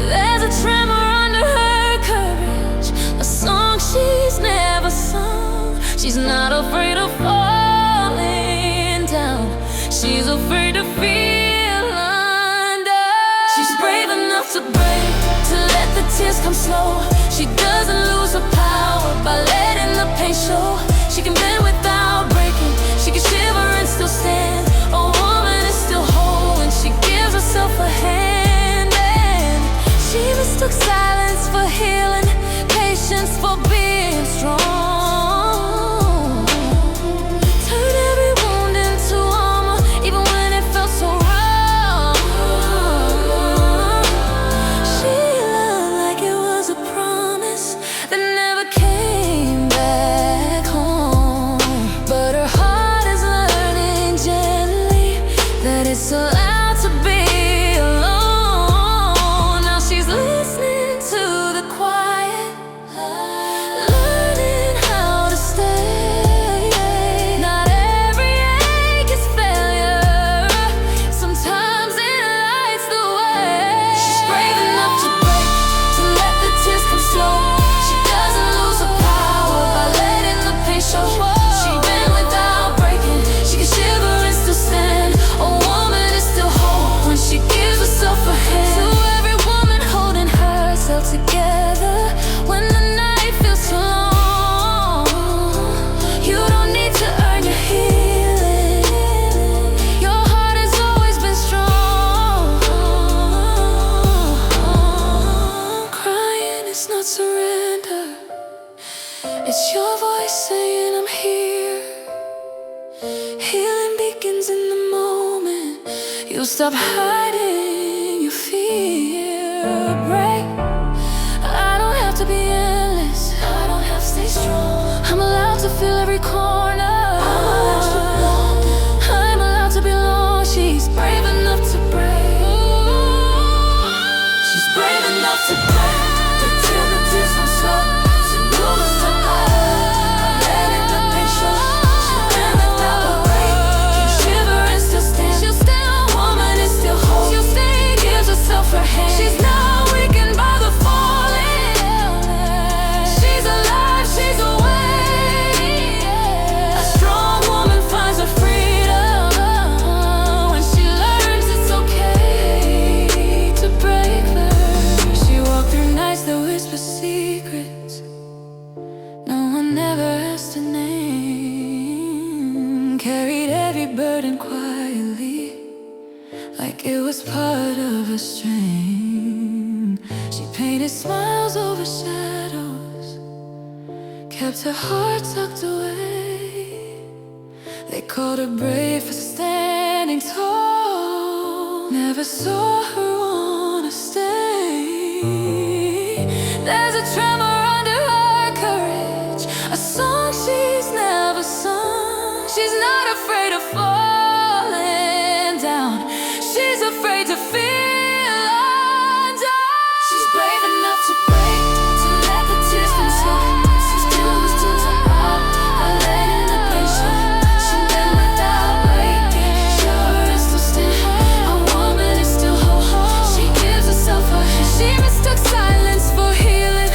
There's a tremor under her courage, a song she's never sung. She's not afraid of falling down, she's afraid to feel undone. She's brave enough to break, to let the tears come slow. She doesn't lose her power by letting the pain show. She can bend without breaking, she can shiver and still stand. A woman is still whole when she gives herself a hand. And she mistook silence for healing, patience for being strong. Turned every wound into armor, even when it felt so wrong. She loved like it was a promise that never came back home. But her heart is learning gently that it's allowed to be alone. Now she's listening to the quiet, learning how to stay. Not every ache is failure, sometimes it lights the way. She's brave enough to break, to let the tears come slow. She doesn't lose her power by letting the pain show. She bent without breaking, she can shiver and still stand. A woman is still whole when she gives herself a hand. To every woman holding herself together when the night feels so long, you don't need to earn your healing. Your heart has always been strong. Crying is not surrender, it's your voice saying I'm here. Healing begins in the moment you stop hiding your fear. Break, I don't have to be endless, I don't have to stay strong. I'm allowed to feel every corner, I'm allowed to belong. She's brave enough to break, she's brave enough to break, to till the tears come slow. To lose her power, letting the pain show. She bent without a break, can shiver and still stand. She'll stand, a woman is still whole. She'll stay, gives herself her hand. She's not weakened by the falling. She's alive, she's awake. A strong woman finds her freedom when she learns it's okay to break first. She walked through nights that whisper secrets. No one ever asked her name. Carried every burden quietly, like it was part of her strength. She painted smiles over shadows, kept her heart tucked away. They called her brave for standing tall, never saw her wanna stay. There's a tremor under her courage, a song she's never sung. She's not afraid of falling down, she's afraid to feel undone. She's brave enough to break, to let the tears come slow. She's still was still to pop, by letting the pain show. She bent without breaking, sure and still stand. A woman is still whole, she gives herself a hand. She mistook silence for healing,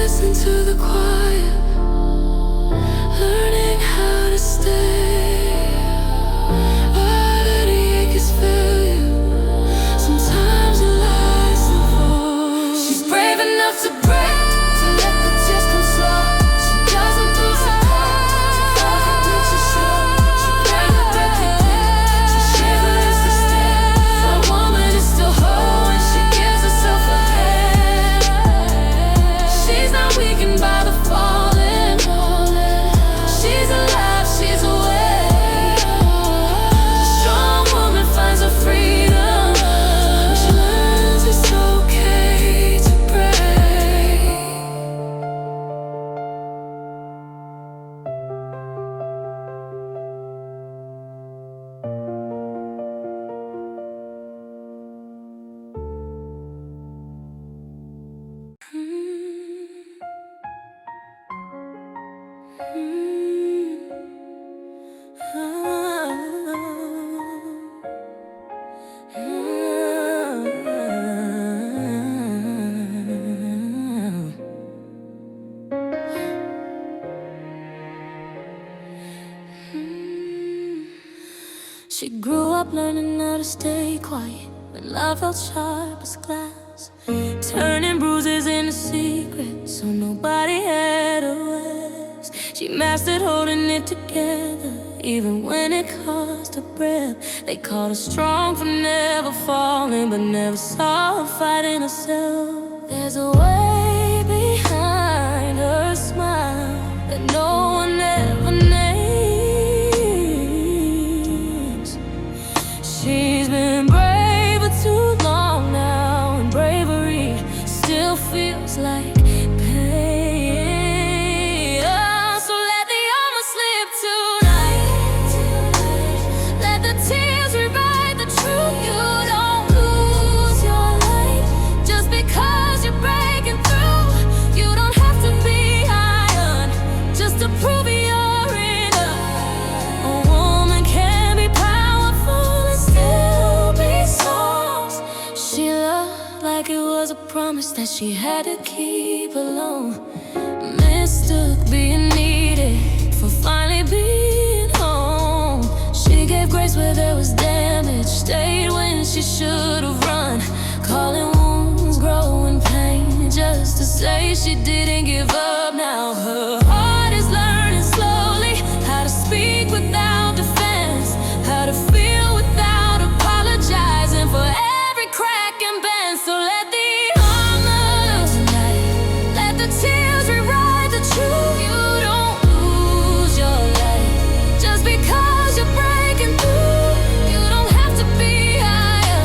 listen to the quiet, learning how to stay. While the ache is failure, sometimes it lies and falls. She's brave enough to break, to let the tears come slow. She doesn't lose her heart, she falls and makes her show. She brings the breath it did, so she learns to stand. A woman is still whole when she gives herself a hand. She's not weakened by the falling. She's alive, she's awake. A strong woman finds her freedom. She learns it's okay to break. She grew up learning how to stay quiet when life felt sharp as glass, turning bruises into secrets so nobody had a rest. She mastered holding it together even when it cost her breath. They called her strong for never falling, but never saw her fighting herself. There's a way behind her smile that no one ever names. She's been brave for too long now, and bravery still feels like pain. Oh, so let the armor slip tonight. Let the tears rewrite the truth. You don't lose your light just because you're breaking through. You don't have to be iron just to prove you're enough. A woman can be powerful and still be soft. She loved like it was a promise that she had to keep alone. Mistook being needed for finally being home. She gave grace where there was damage, stayed when she should have run, calling wounds growing pain just to say she didn't give up. Now her heart is learning slowly how to speak without defense, how to feel without apologizing for every crack and bend. So let the armor tonight, let the tears rewrite the truth. You don't lose your light just because you're breaking through. You don't have to be higher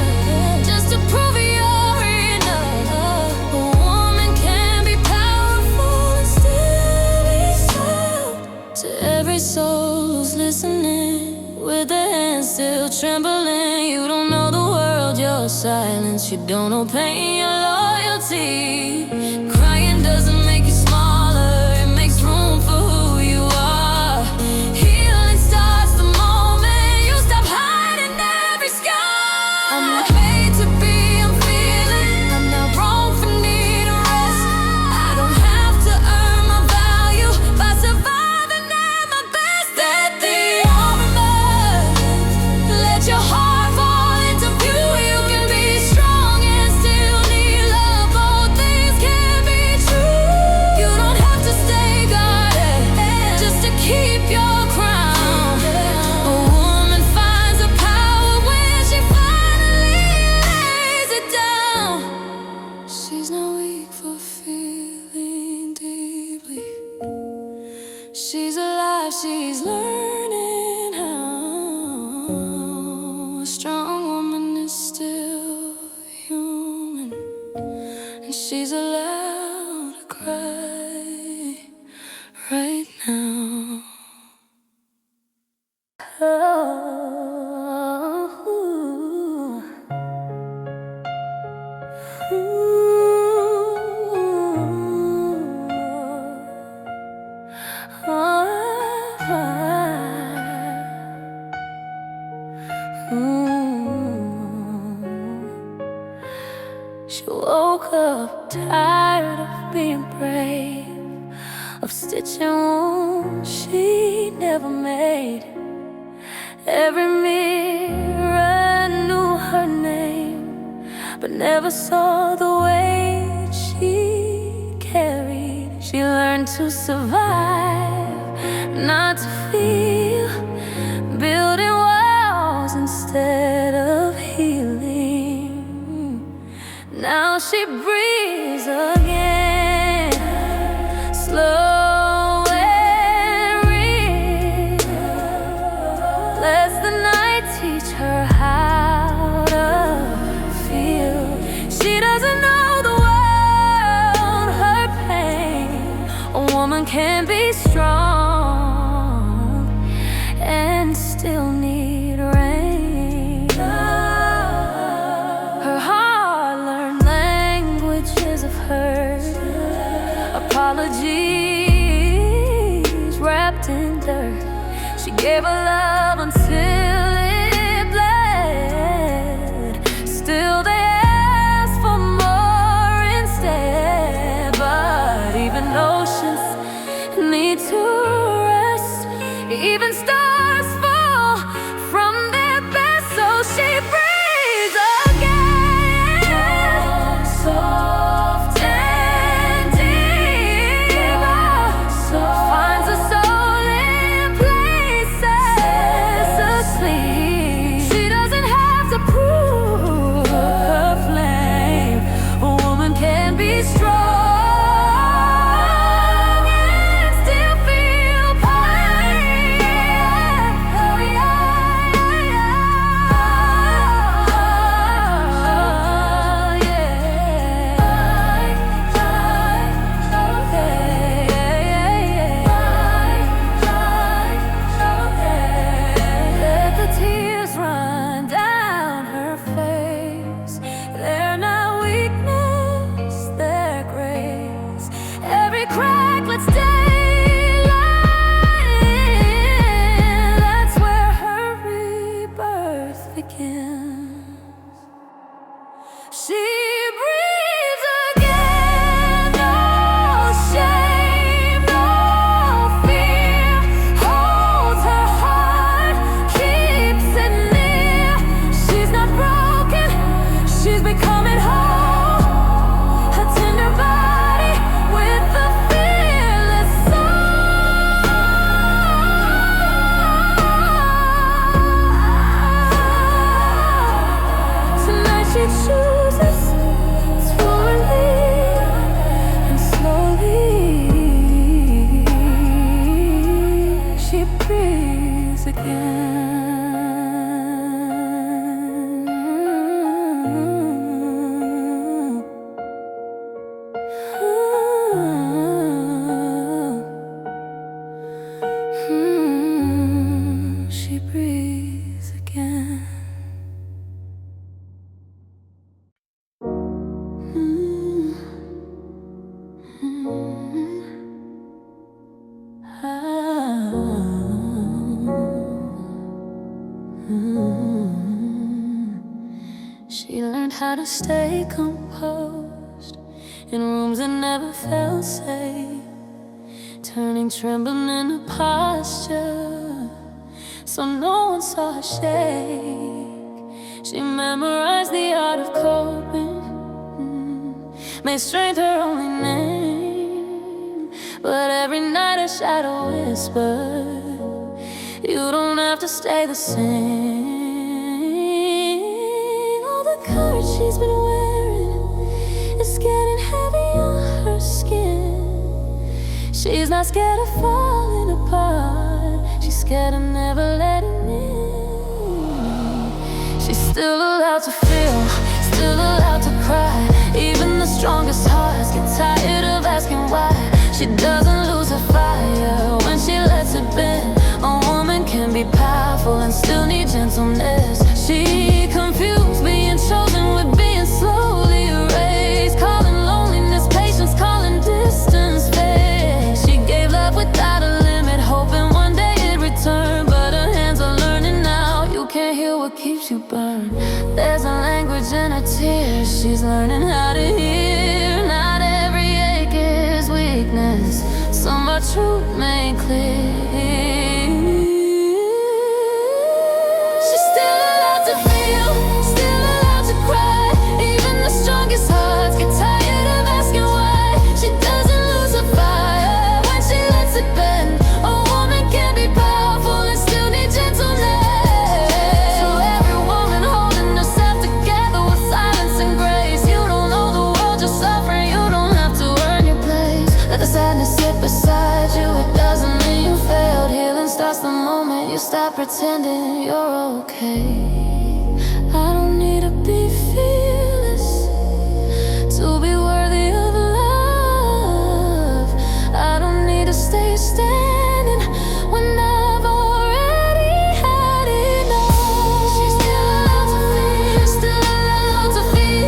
just to prove you're enough. A woman can be powerful and still be soft. To every soul who's listening, with their hands still trembling, you don't know the world, your silence. You don't know pain, your loyalty. Crying doesn't make you smaller, it makes room for who you are. Healing starts the moment you stop hiding every scar. I'm not made to be, I'm feeling. I'm not wrong for needing rest. I don't have to earn my value by surviving at my best. Let the armor, let your heart fall into view. You can be strong and still need love. Both things can be true. You don't have to stay guarded just to keep your crown. A woman finds her power when she finally lays it down. She's not weak for feeling deeply. She's alive, she's learning how. A strong woman is still human, and she's allowed to cry right now. She woke up tired of being brave, of stitching wounds she never made. Every mirror knew her name, but never saw the weight she carried. She learned to survive, not to feel, building walls instead of healing. Now she breathes again, slow and real. Lets the night teach her how to feel. She doesn't know the world, her pain. A woman can be strong and still need rain. Her heart learned languages of hurt, apologies wrapped in dirt. She gave her love until it bled. Still they asked for more instead. But even oceans need to rest. Even stars fall from their best. So she breathes again, soft and deep. Finds a soul in places asleep. She doesn't have to prove her flame. A woman can be strong and still feel pain. Oh, let the tears run down her face. They're not weakness, they're grace. Every crack lets daylight in. That's where her rebirth begins. She breathes again, no shame, no fear. Holds her heart, keeps it near. She's not broken, she's becoming whole. A tender body with a fearless soul. Tonight she chooses to release, and slowly she breathes again. She breathes again. She learned how to stay composed in rooms that never felt safe, turning trembling into posture so no one saw her shake. She memorized the art of coping, made strength her only name. But every night a shadow whispered, you don't have to stay the same. All the courage she's been wearing is getting heavy on her skin. She's not scared of falling apart, she's scared of never letting in. She's still allowed to feel, still allowed to cry. Even the strongest hearts get tired of asking why. She doesn't lose her fire when she lets it bend. A woman can be powerful and still need gentleness. She confused being chosen with being slowly erased, calling loneliness patience, calling distance fake. She gave love without a limit, hoping one day it'd return. But her hands are learning now, you can't heal what keeps you burned. There's a language in her tears She's learning how to hear. Not every ache is weakness. Some are truth made clear. She's still allowed to feel, still allowed to cry. Even the strongest hearts get tired of asking why. She doesn't lose her fire when she lets it bend. A woman can be powerful and still need gentleness. So every woman holding herself together with silence and grace. You don't know the world you're suffering, you don't have to earn your place. Let the sadness sit beside you, it doesn't mean you failed. Healing starts the moment you stop pretending you're okay. I don't need to be fearless to be worthy of love. I don't need to stay standing when I've already had enough. She's still allowed to feel, still allowed to feel.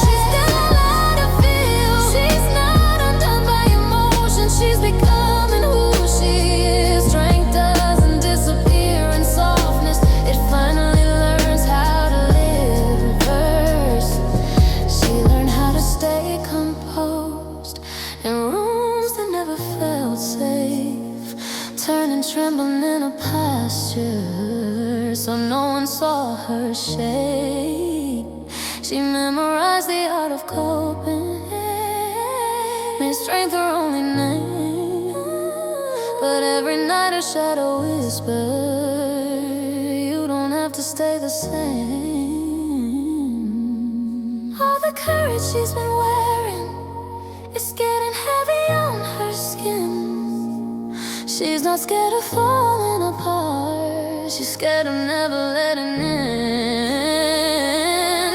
She's still allowed to feel. She's not undone by emotion. She's becoming who she is. Strength doesn't disappear in softness. It finally learns how to live reverse. She learned how to stay composed in rooms that never felt safe, turning trembling in a posture so no one saw her shake. She memorized the art of coping, made strength her only name. But every night her shadow whisper, you don't have to stay the same. All the courage she's been wearing, it's getting heavy on her skin. She's not scared of falling apart. She's scared of never letting in.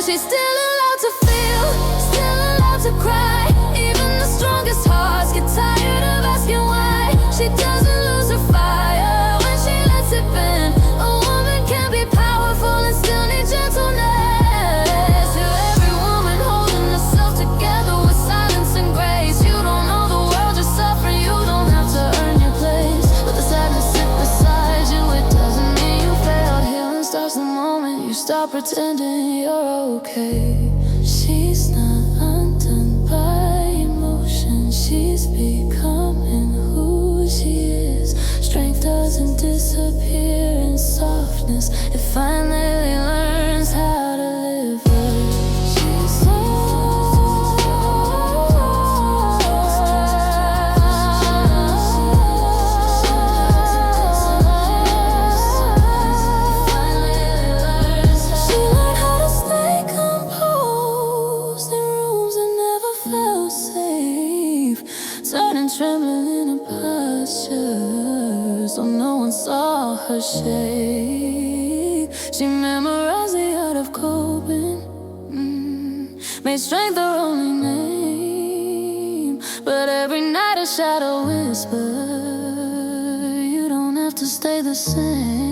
She's still allowed to feel, still allowed to cry. Even the strongest hearts get tired of asking why. She doesn't lose her fire when she lets it bend. A woman can be powerful and still need gentleness. To every woman holding herself together with silence and grace. You don't know the world you're suffering, you don't have to earn your place. Let the sadness sit beside you, it doesn't mean you failed. Healing starts the moment you stop pretending you're okay. She's not undone by emotion. She's becoming who she is. Strength doesn't disappear in softness. It finally learns how to live right. She's she learned how to stay composed in rooms that never felt safe, turning trembling in a posture so no one saw her shake. She memorized the art of coping, made strength her only name. But every night a shadow whisper, you don't have to stay the same.